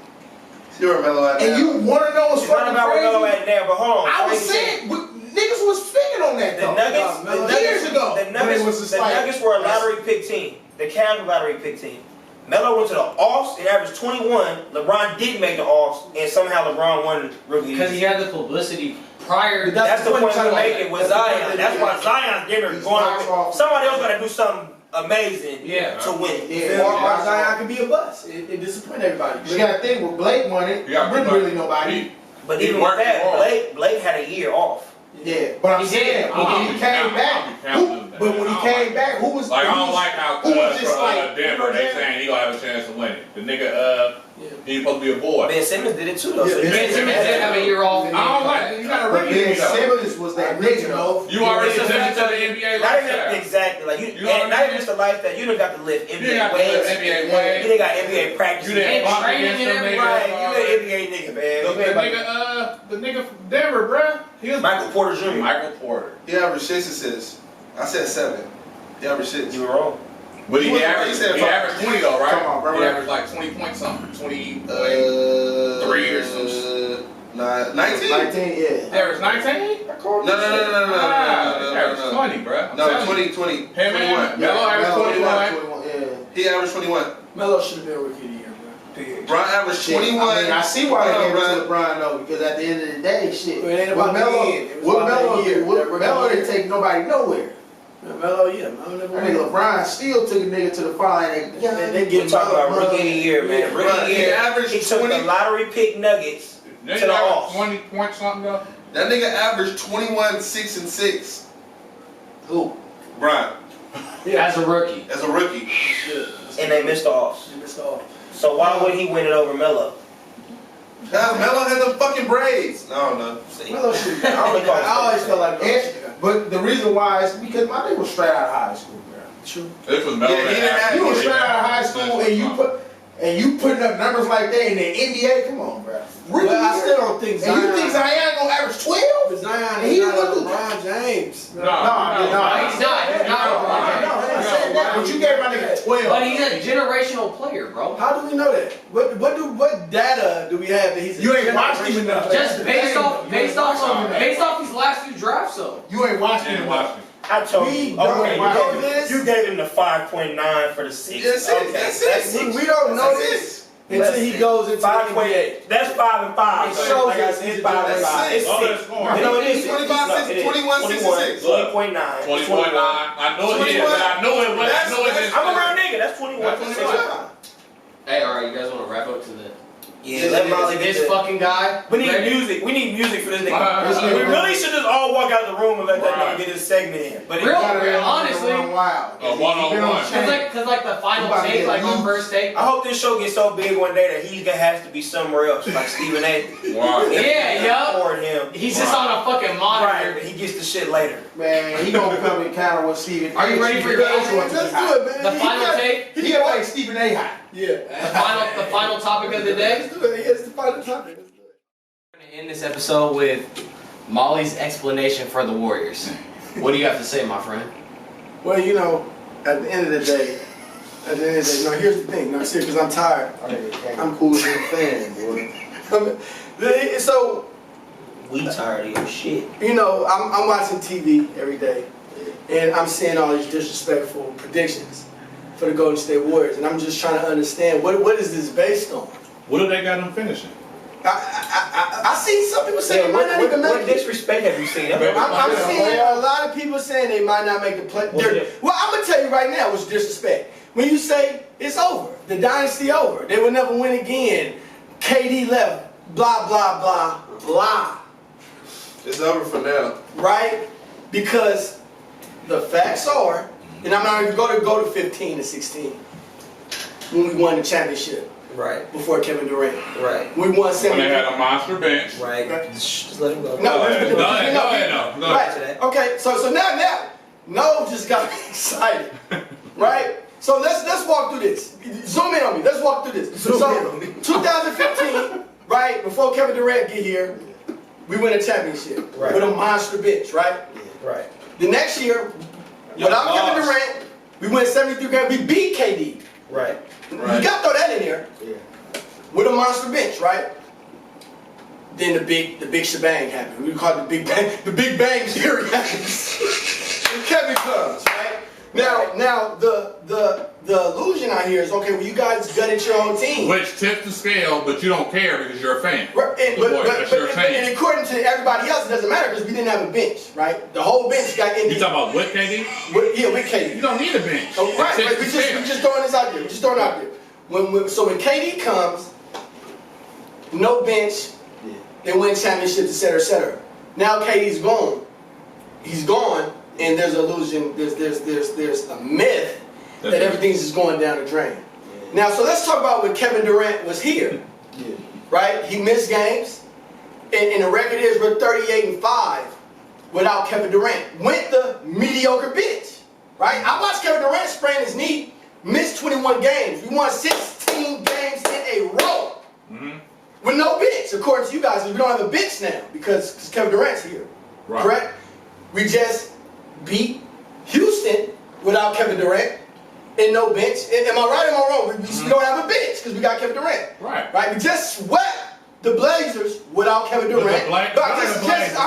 You're a Melo at And you wanna know what's It's not fucking about where Melo crazy? at now, but hold on. I was Like you saying, niggas was speaking on that The though. Nuggets, Years ago, the when Nuggets, it was just the like- Nuggets were a lottery pick team. The Cavs were a lottery pick team. Melo went to the offs and averaged 21. LeBron didn't make the offs, and somehow LeBron won rookie. Because he had the publicity prior. That's the point we're making with That's the Zion. point That's we're why making. Zion's dinner He's going. box office. Somebody else got to do something amazing Yeah. to win. Yeah. Why Zion could be a bust. It disappoint everybody. You gotta think when Blake won it, Yeah, wasn't really nobody. But He even with worked that, hard. Blake had a year off. Yeah, but I'm He saying, did. but when he came back, but when he came back, who was Like, I who don't was- like how who was just like Denver, they saying he gonna have a chance to win it. The nigga, he's supposed to be a boy. Ben Simmons did it too, though. Yeah, so Ben Ben Simmons did have a year off. I don't like it. You gotta But read Ben it, though. Simmons was that nigga though. You already It's a listened fact to of the it. NBA Not even lifestyle. exactly like you, You know what and I not mean? even just the life that you done got to live You NBA didn't have to ways. live NBA You ways. didn't got NBA practice. You didn't And bump training against and them everything. Right, niggas. you an NBA nigga, man. The nigga from Denver, bruh. He was Michael Porter Jr. Michael Porter. He averaged 6 assists. I said 7. He averaged 6. You were wrong. But He averaged 20 though, right? Come on, bro. He averaged like 20 points something. 20, 3 or some shit. 19? 19, He yeah. averaged 19? No. He averaged 20, bruh. I'm No, telling 20, you. 20. Him 21. and Melo averaged 21. Yeah. He averaged 21. Melo should have been rookie of the year, bro. pick. Bron averaged Shit, 21. I mean, I see why they gave it Bron. to LeBron though, because at the end of the day, shit. Well, it ain't about the end. It was about that year. Melo didn't take nobody nowhere. Melo, yeah, Melo never I think won. LeBron still took a nigga to the final. They We're talking about rookie of the year, man. Rookie of the He year. averaged He took 20. the lottery pick Nuggets They to the averaged off. 20 points something though. That nigga averaged 21, 6, and 6. Who? Bron, As a rookie. as a rookie. And they missed the offs. They missed off. So why would he win it over Melo? Melo had the fucking braids. No. Melo should be. I I always felt like Melo And- should be. But the reason why is because my nigga was straight out of high school, bro. True. This was Melo. Yeah, he didn't have- You was straight out of high school and you putting up numbers like that in the NBA. Come on, bro. Rookie Well, I year. still don't think And Zion. you think Zion gonna average 12? But Zion He is not went through- LeBron James. No, He's not. He's not LeBron. No, I ain't saying that, but you gave my nigga 12. But he's a generational player, bro. How do we know that? What data do we have that he's? You ain't watched him enough. Just based off these last few drafts, though. You ain't watching And him watch enough. me. I told We you. don't Okay, know this. you gave him the 5.9 for the 6. That's it. Okay, That's it. We don't know That's this until he goes into the 5.8. That's 5 and 5. It So, shows like I that said, he's it's a 5 and 5. It's Look at 6. the score. No, it is 25, 6, 21, 6, 6. 20.9. 20.9. I know it is, but I know it was. I know it is. I'm a real nigga. That's 21. That's 21. Hey, all right, you guys want to wrap up to the Yeah, let Molly this get that. fucking guy? We need ready? music. We need music for this nigga. Right. We really should just all walk out the room and let that Right. nigga get his segment in. But Real- it, honestly, Wild. A one-on-one. Cause like the final about to take, get like on loose. first take. I hope this show gets so big one day that he has to be somewhere else, like Stephen A. Wow. Yeah, yup. Or him. He's just on a fucking monitor. Right. He gets the shit later. Man, he gonna come and counter with Stephen. Are you ready for Stephen A. this? wants to Let's be hot. do it, man. The final take. He got like Stephen A. hot. Yeah. The final topic of the day. Let's do it. Yes, the final topic. Let's do it. We're gonna end this episode with Molly's explanation for the Warriors. What do you have to say, my friend? Well, you know, at the end of the day, no, here's the thing. No, seriously, because I'm tired. I'm cool as a fan, boy. So, We tired of your shit. you know, I'm watching TV every day, and I'm seeing all these disrespectful predictions for the Golden State Warriors, and I'm just trying to understand what is this based on? What do they got them finishing? I see some people saying they might not even What make it. disrespect have you seen? I'm seeing a lot of people saying they might not make the play. Well, I'm gonna tell you right now what's disrespect. When you say it's over, the dynasty over, they will never win again. KD left, blah blah blah blah. It's over for now. Right? Because the facts are, and I'm not even going to go to 15 and 16 when we won the championship Right. before Kevin Durant. Right. We won When 7. they had a monster bench. Right. Just let him go. No, Go ahead, no, go ahead, no, go ahead, no, go ahead. Right. Okay. So now just got me excited. Right. So let's walk through this. Zoom in on me. Let's walk through this. Zoom so in on me. 2015, right before Kevin Durant get here, we win a championship Right. with a monster bench. Right. Right. The next year, without Kevin Durant, we win 73 games. We beat KD. Right. You got to throw that in there. Yeah. With a monster bench, right? Then the big shebang happened. We call it the Big Bang Theory happens. And Kevin comes, right? Now the illusion out here is okay. Well, you guys gutted your own team. Which tips the scale, but you don't care because you're a fan. Right, and, Good boy, that's your and team. according to everybody else, it doesn't matter because we didn't have a bench, right? The whole bench got empty. You talking about what, KD? With KD. You don't need a bench. Oh, It right, tips right. the We scale. just throwing this out there. We just throwing it out there. When KD comes, no bench, they win championships, etc., etc. Now KD's gone. He's gone, and there's an illusion. There's a myth that everything's just going down the drain. Now, so let's talk about when Kevin Durant was here. Right? He missed games, and the record is we're 38-5 without Kevin Durant. Went the mediocre bench. Right? I watched Kevin Durant sprain his knee, missed 21 games. We won 16 games in a row. With no bench, according to you guys, because we don't have a bench now because Kevin Durant's here. Right. Correct? We just beat Houston without Kevin Durant and no bench. Am I right or am I wrong? We don't have a bench because we got Kevin Durant. Right. Right? We just swept the Blazers without Kevin Durant. I'm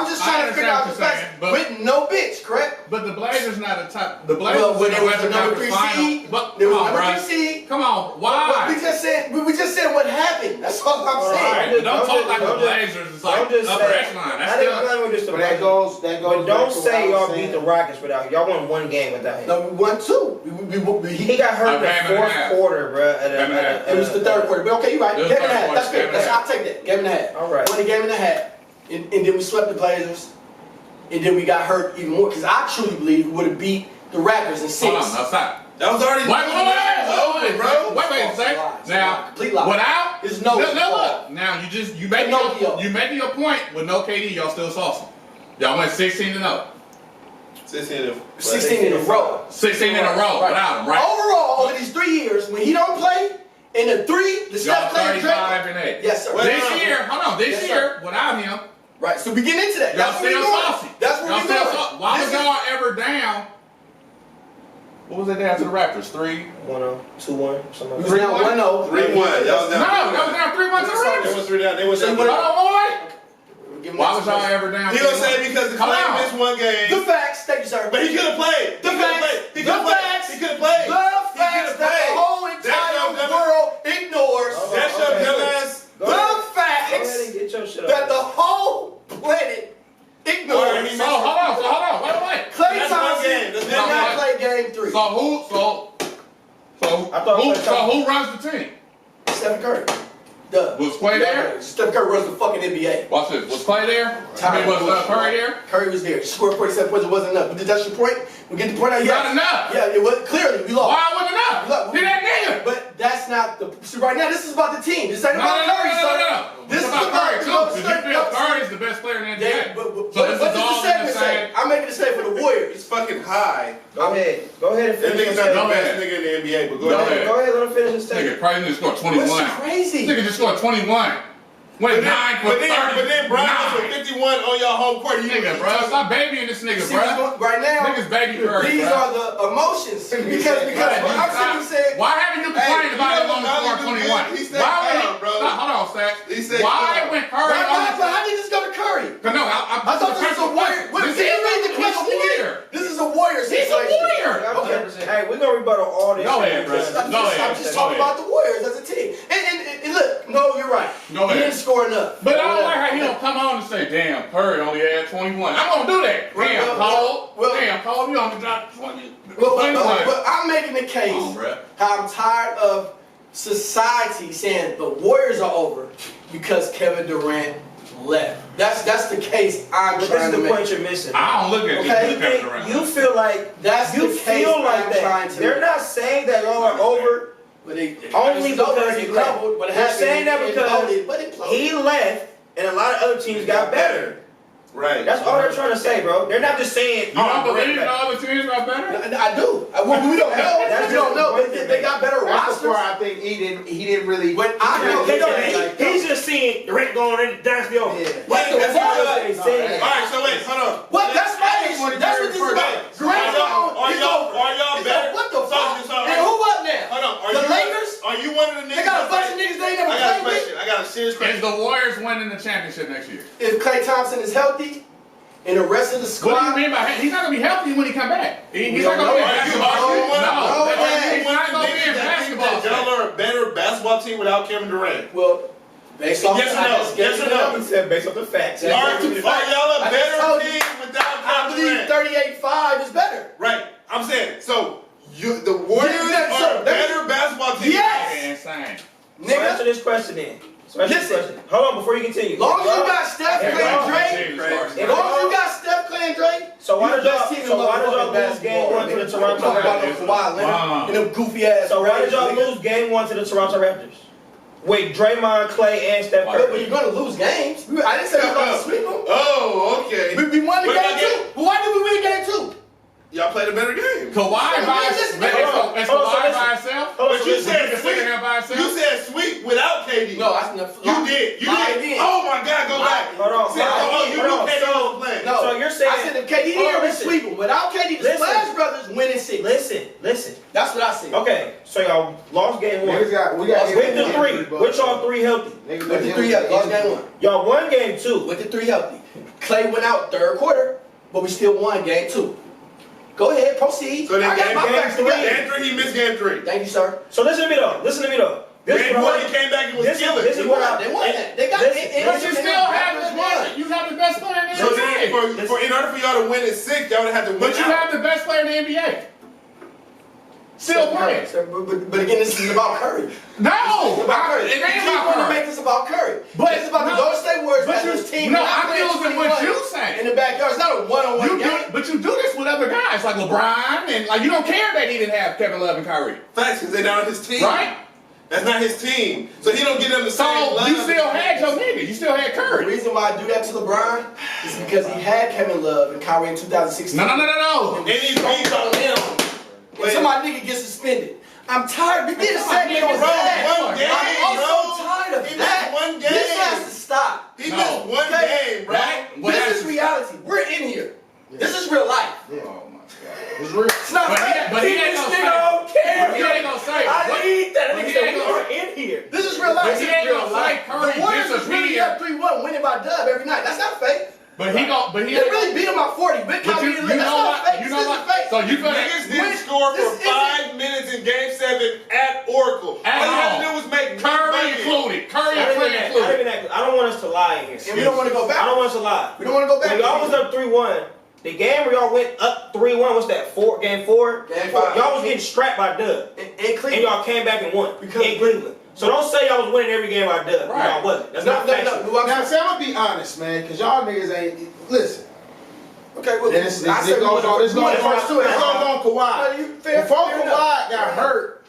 just trying to figure out the facts with no bench, correct? But the Blazers not a top. The Blazers Well, when in they the was Western the number Conference 3 Final. seed, But they come was on, number bro. 3 seed. Come on, why? We just said what don't talk like the Blazers. It's like upper echelon. That's still. But that goes. But don't say y'all beat the Rockets without y'all won one game without him. No, we won 2. He got hurt in the fourth quarter, bro. It was the third quarter. But okay, you're right. Game and a half. That's good. I'll take that. Game and a half. All right. Won a game and a half. And then we swept the Blazers. And then we got hurt even more. Because I truly believe we would have beat the Raptors in 6. Hold on, no, stop. That was already Wait, bro. Wait. Now, complete lie. without, There's no. look. Now you making your point with no KD. Y'all still saucing. Y'all went 16-0. 16 in a row. 16 in a row without him, right? Overall, over these 3 years, when he don't play, in the 3, the Y'all Steph Curry 35-8. Yes, sir. This year, hold on. This year, without him, Right. So we get into that. y'all That's where still we're going. saucy. That's where Y'all we're still going. saucy. Why was y'all ever down? What was it down to the Raptors? 3-1, 1-0, 2-1, something We like was that. down 1-0. 3-1. That was No, down. that was down 3-1 to the Raptors. They was 3 down. They was So down. you Hold on, boy. Give him Why that was y'all space. ever down? He gonna say because the Come Clay on. missed one game. The facts. Thank you, sir. But he could have played. The facts. He The could have played. facts. He could have played. The facts that the whole entire world ignores. That's your dumbass. The Go ahead facts and get your shit that up. the whole planet ignores. So hold on, wait. Klay That's one Thompson game. That's did one not game. play game 3. So who runs the team? Stephen Curry. Duh. Was Klay there? Stephen Curry runs the fucking NBA. Watch this. Was Klay there? I mean, was Curry there? Curry was there. He scored 47 points. It wasn't enough. But that's your point? We get the point out. Not enough. Yeah, it was clearly we lost. Why wasn't enough? Look, Did that nigga? But that's not the. See, right now, this is about the team. This ain't No. about Curry, son. This It's is about Curry too. Because you feel no, Curry is the best player in the Yeah, NBA. but So this what is does all the in the segment say? same. I'm making the statement for the Warriors. He's fucking high. Go ahead. Go ahead and That finish nigga's your not the statement. best nigga in the NBA, but Go go ahead. ahead. Go ahead, let him finish his Nigga, statement. crazy nigga scored 21. What's crazy? Nigga just scored 21. Went 9 for 30. But then Brian was 51 on your home court. Nigga, bro, stop babying this nigga, See, bro. right now, Niggas baby Curry, these bro. are the emotions. Because I'm simply saying. Why haven't you complained about him you on the know score what 21? He said Why would calm, bro. Stop, hold on, Stack. He said Why calm. when Curry on the How did this go to Curry? No, I thought this was a Warrior. This Can you read the he's a question warrior. again? This is a Warrior He's a situation. warrior. Okay. Hey, we're gonna rebuttal all this. Go ahead, bro. I'm just talking about the Warriors as a team. And look, no, you're right. Go He ahead. didn't score enough. But I don't like how he don't come on and say, damn, Curry only had 21. I'm gonna do that. Damn, Cole. Damn, Cole, you only dropped 20. But I'm making the case Come on, bro. how I'm tired of society saying the Warriors are over because Kevin Durant left. That's the case I'm But this trying is to the make. point you're missing. I don't look at Okay, you Kevin Durant. You feel like That's you the case feel like I'm trying that. to They're make. not saying that y'all are over only because he left. They're saying that because he left and a lot of other teams got better. Right. That's all they're trying to say, bro. They're not just saying, You don't Durant believe the left. other teams are better? I do. We don't know. That's We don't know. just the But they got better That's the rosters. part I think he didn't really. When I know They don't- they like he's just seeing Durant going in, that's the over. Yeah. What the That's fuck? what they say. All right, so wait, hold on. What? That's my issue. That's what this is about. Durant's on. Are He's y'all over. better? What the So- fuck? so- And who up now? Hold on. The Lakers? Are you one of the niggas? They got a bunch of niggas they ain't never I got a played with. question. I got a serious Is question. the Warriors winning the championship next year? If Klay Thompson is healthy and the rest of the What do squad, you mean by he's not gonna be healthy when he come back? He's not don't gonna be know. a basketball Are you team. one of No, yeah. he's not gonna be a basketball that y'all team. are a better basketball team without Kevin Durant? well, based off Yes or no? Yes or no? He said based off the facts. Are y'all a I just told better you. team without I Kevin believe Durant? 38-5 is better. Right. I'm saying, so the Warriors Yeah, are so a better basketball team. Yes, Insane. So answer nigga. this question then. So answer this Listen. question. Hold on before you continue. Long as you got Steph, Hey, Klay, and bro. Dre. As long as you got Steph, Klay, and Dre. So why you did the y'all? best team in So why did motherfucking y'all lose basketball, game one to nigga. the Toronto Talk about Raptors? them Kawhi Leonard and them goofy ass. So why did y'all Raptors, nigga. lose game one to the Toronto Raptors? With Draymond, Klay, and Steph But Curry. you're gonna lose games. I didn't say we were gonna sweep them. Oh, okay. We won the What about game 2. But why did we win game 2? Y'all played a better game. Kawhi by listen, himself. hold on, Is hold on, Kawhi so by himself? Hold on, But so you listen. said You consider him by sweep. himself? You said sweep without KD. No, I never. You did. You did. Oh my God, go back. Hold on, Say, you hold on. knew KD was playing. No. So you're saying- I said if KD Hold on, didn't listen. sweep them. Without KD, the Listen. Splash Brothers winning 6. Listen. That's what I said. Okay, so y'all lost game one. We got With the three, which y'all three healthy? With the 3 healthy, lost game 1. Y'all won game two. With the 3 healthy. Klay went out third quarter, but we still won game 2. Go ahead, proceed. So then I got my game facts three, together. game 3, he missed game 3. Thank you, sir. So listen to me though. Game four, he came back and was killing. This is what they won. They got it. But you still have the best. You have the best player in the So NBA. then, in order for y'all to win in 6, y'all would have to win. But you have the best player in the NBA. Still playing. But again, this is about Curry. No, It's about Curry. it ain't You about want to Curry. make this about Curry. But it's about the no, Golden State Warriors but as this team. no, Not I'm playing using what 21 you saying. in the backyard. It's not a one-on-one game. But you do this with other guys like LeBron and like you don't care that he didn't have Kevin Love and Kyrie, Facts, because they're not on his team. right? That's not his team. So he don't get them the same So love. you still had your nigga. You still had The Curry. reason why I do that to LeBron is because he had Kevin Love and Kyrie in 2016. No. And he's on him. And somebody nigga gets suspended. I'm tired. We did a segment on that. one game, I'm bro. so tired of He that. missed one game. This has to stop. He No. missed one game, bro. This is reality. We're in here. This is real life. Oh my God. It's real. It's not But he- fair. but he This ain't gonna nigga say- don't care. He ain't gonna say. I need that. But Nigga he said ain't we gonna are in here. This is real life. But This he is ain't real gonna life. say Curry The Warriors was really disappeared. up 3-1, winning by dub every night. That's not fake. But he They really beat him by 40. Big But Kyrie you in the league. That's know not what? fake. You This know isn't what? fake. So you feel Niggas didn't score this for isn't- 5 minutes in Game 7 at Oracle. At All you had home. to do was make Curry one bucket. included. Curry Not and Clay even that. Not included. even that. I don't want us to lie in here. And we don't want to go I back. don't want us to lie. We don't want to go back. When y'all was up 3-1, the game where y'all went up 3-1, what's that? Game 4? Game 5. Y'all was getting strapped by Dub. in And Cleveland. y'all came back and won. Because- in Cleveland. So don't say y'all was winning every game by Dub. Right. Y'all wasn't. That's No, not no, factual. no. Now, see, I'm gonna be honest, man, because y'all niggas ain't. Listen, Okay, well, this I said we goes won on. This we won goes the first two. on. This goes on Kawhi. Fair Before enough. Kawhi got hurt,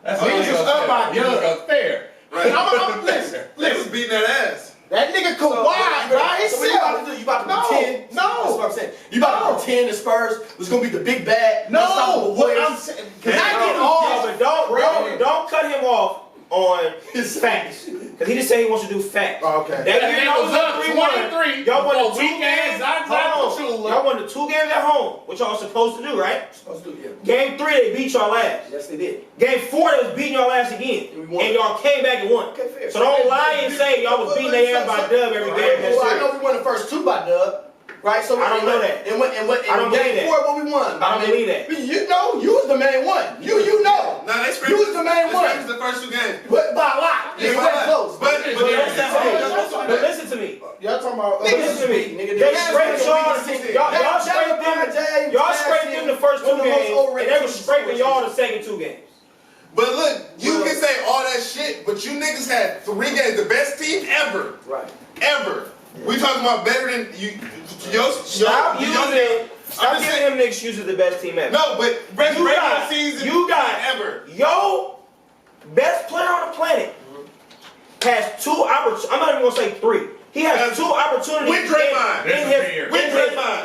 That's niggas was up by You Dub. go fair. Right. And I'm listen, They was listen. beating that ass. That nigga Kawhi by So what you about to do? You about to No, pretend? no. That's what I'm saying. You about to pretend the Spurs was gonna be the big bad, No, unstoppable what Warriors? I'm saying, Cause I get No, off. but don't cut him off on his facts. Because he just said he wants to do facts. Oh, okay. That That year nigga y'all was was up up 23. 3-1. Y'all won the For 2 weak ass games. Zaza Hold on. Pachulia. Y'all won the 2 games at home, which y'all was supposed to do, right? Supposed to do, yeah. Game 3, they beat y'all ass. Yes, they did. Game 4, they was beating y'all ass again. And we won. And y'all came back and won. Okay, fair. So don't lie and say y'all was beating their ass by Dub every game. That's Well, I serious. know we won the first 2 by Dub. Right, so I don't know that. And I don't believe game that. 4, what we won? I don't believe that. You know, you was the main one. You know. Nah, they scraped. You was the main They one. scraped the first 2 games. But by a lot. Yeah, It by a wasn't lot. close. But Listen to me. Y'all talking about? Listen to me. Nigga, They the scraped y'all. Y'all scraped them. Y'all scraped them the first 2 games, and they was scraping y'all the second 2 games. But look, you can say all that shit, but you niggas had 3 games, the best team ever. Right. Ever. We talking about better than you. Stop giving him the excuse of the best team ever. No, but regular got- season you got- ever. Yo, best player on the planet has 2 opportunities. I'm not even gonna say 3. He has 2 opportunities With Draymond.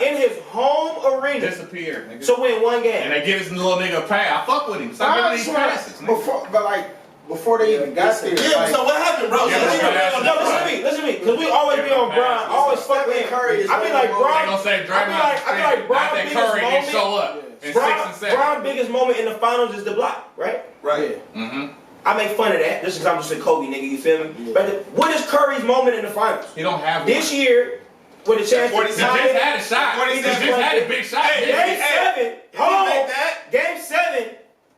in his home arena Disappeared, nigga. to win 1 And game. they give this little nigga a pass. I fuck with him. Stop giving these passes, nigga. Before they even got there. Yeah, like, so what happened, bro? Yeah, So but leave it that's- alone. No, listen to me, because we always be on Bron. I always fuck with him. Curry is I be like, They Bron. gonna say I be like Draymond Bron after biggest Curry didn't moment. show up in 6 and 7. Bron's biggest moment in the finals is the block, right? Right. Mm-hmm. I make fun of that just because I'm just a Kobe nigga, you feel me? But what is Curry's moment in the finals? He don't have This one. year, with a chance to He just had a shot. He just had a big shot. Hey, Game 7, If hold he on. make that Game 7,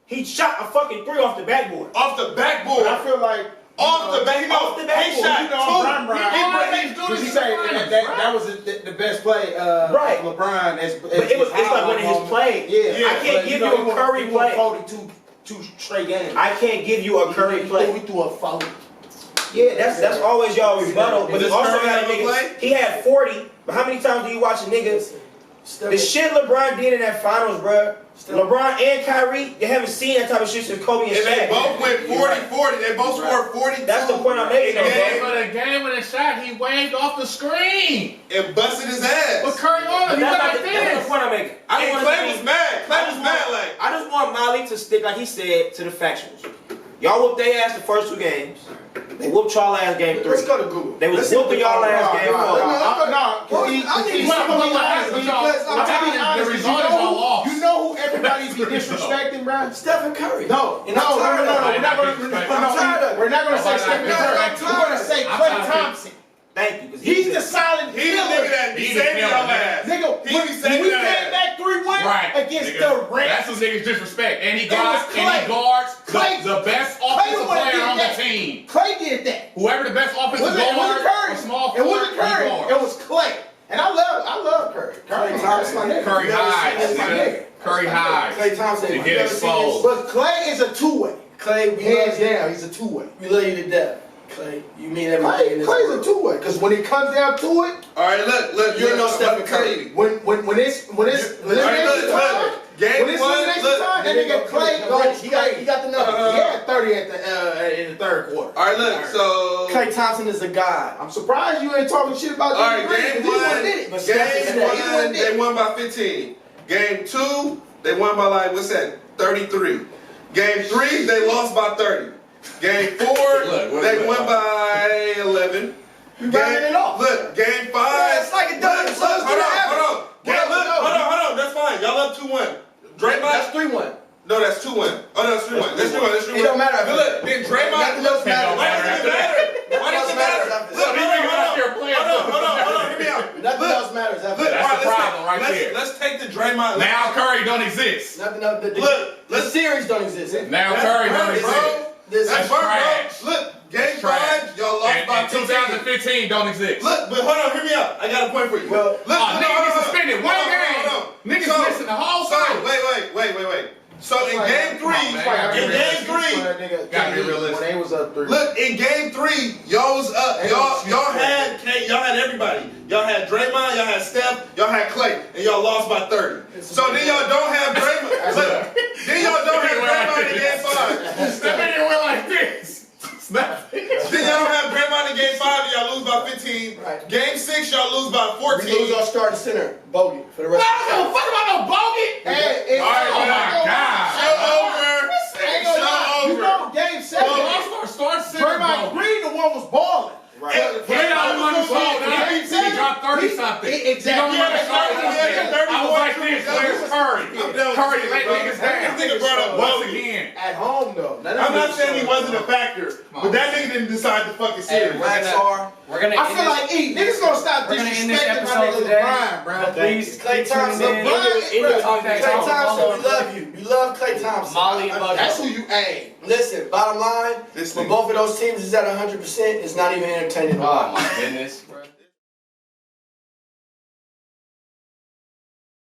he shot a fucking 3 off the backboard. off the backboard, But I feel like off the back, off the he backboard. shot you know, 2. Because he say that was the best play Right. of LeBron. But it's like one of his plays. Yeah, I can't but give know, you a he won- Curry he won play. 42 straight games. I can't give you a Curry play. We threw a 40. Yeah, that's always y'all rebuttal. But Does he also Curry got a have a nigga. play? He had 40. But how many times do you watch a nigga? The shit LeBron did in that finals, bruh. LeBron and Kyrie, they haven't seen that type of shit since Kobe and And they Shaq. both went 40-40. They both scored 42. That's the point I'm making, though, and, bro. For the game with a shot, he waved off the screen. and busted his ass. But Curry on him. He went like That's this. the point I'm making. I Hey, don't Clay wanna was see- mad. Clay was mad. Like, I just want Molly to stick, like he said, to the factuals. Y'all whooped their ass the first 2 games. They whooped y'all ass game 3. Let's go to Google. They was whooping y'all ass game 4. The result is all lost. You know who everybody be disrespecting, bro? Stephen Curry. No. We're not gonna say Stephen Curry. We're gonna say Klay Thompson. Thank you. 'cause He's the silent he the nigga killer. that be He the saving killer, y'all nigga. ass. Nigga, He when be we saving came your ass. back 3-1, against nigga. the Rams. That's some niggas disrespect. And he It was guards Clay. the best Clay offensive the one player did on that. the team. Clay did that. Whoever the best offensive It wasn't guard Curry. or small It forward, wasn't Curry. he guards. It was Clay. And I love Curry. Curry Thompson, my nigga. Curry hides, my nigga. nigga. Curry hides. Clay Thompson. To You get never seen exposed. But Clay is a two-way. Clay, we Hands love you. down, he's a two-way. We love you to death. Clay, you mean everything in this Clay's a world. two-way. Because when it comes down to it, All right, look. You ain't no look, Stephen I'm telling Curry. you. when it's All right, look. Game when it's one, elimination look. time, that nigga Clay goes He got the number. He had 30 in the third quarter. All right, look. So. Clay Thompson is a god. I'm surprised you ain't talking shit about All right, Green, 'cause game he wouldn't one. did it. But Steph is Game that. He one, wouldn't did they it. won by 15. Game two, they won by like what's that? 33. Game three, they lost by 30. Game four, they won by 11. You rounding it off. Look, game five. Yeah, it's like a double. Look, So let's do hold the on. average. Hold on. That's fine. Y'all up 2-1. Draymond. That's 3-1. No, that's 2-1. Oh, no, that's 3-1. That's 3-1. It don't matter. Look, then Draymond. Nothing else matters. Why does it matter? Why does it matter? Look, hold on. Hear me out. Nothing else matters after Look, that. That's the problem right there. Let's take the Draymond. Now Curry don't exist. Nothing else. Look, The series don't exist. Now Curry don't exist. This That's is burnt, trash. bro. Look, game That's trash. 5, y'all lost by And 2015 don't exist. Look, but hold on, hear me out. I got a point for you. Well, look, Oh, niggas get suspended one game. Niggas missing the whole time. Wait. So in game 3, Gotta be realistic. When they was up 3. look, in game 3, y'all was up. Y'all had everybody. Y'all had Draymond, y'all had Steph, y'all had Clay, and y'all lost by 30. So then y'all don't have Draymond. Look, then y'all don't have Draymond in game 5. That nigga went like this. Snap. Then y'all don't have Draymond in game 5 and y'all lose by 15. Right. Game 6, y'all lose by we 14. lose our starting center, Bogey, for the rest I of the don't give a fuck about no bogey. Hey, All right, oh my God. Show over. You know, game 7, Start Draymond Green, the one was balling. He don't want to slow down. He dropped 30 something. Exactly. He don't want to slow down. I was like this. Where's Curry? Curry let niggas down. Nigga brought up Once Bogey. again. At home, though. I'm not saying he wasn't a factor, but that nigga didn't decide the fucking series. We're gonna I feel like niggas gonna stop we're gonna end this disrespecting my episode nigga today. LeBron, bro. But please, Clay keep tuning Thompson, in. Clay Thompson, we love you. We love Clay Thompson. Molly and Bugzo. That's who you aim. Listen, bottom line, This when nigga. both of those teams is at 100%, it's not even entertaining to watch. Oh my goodness, bro.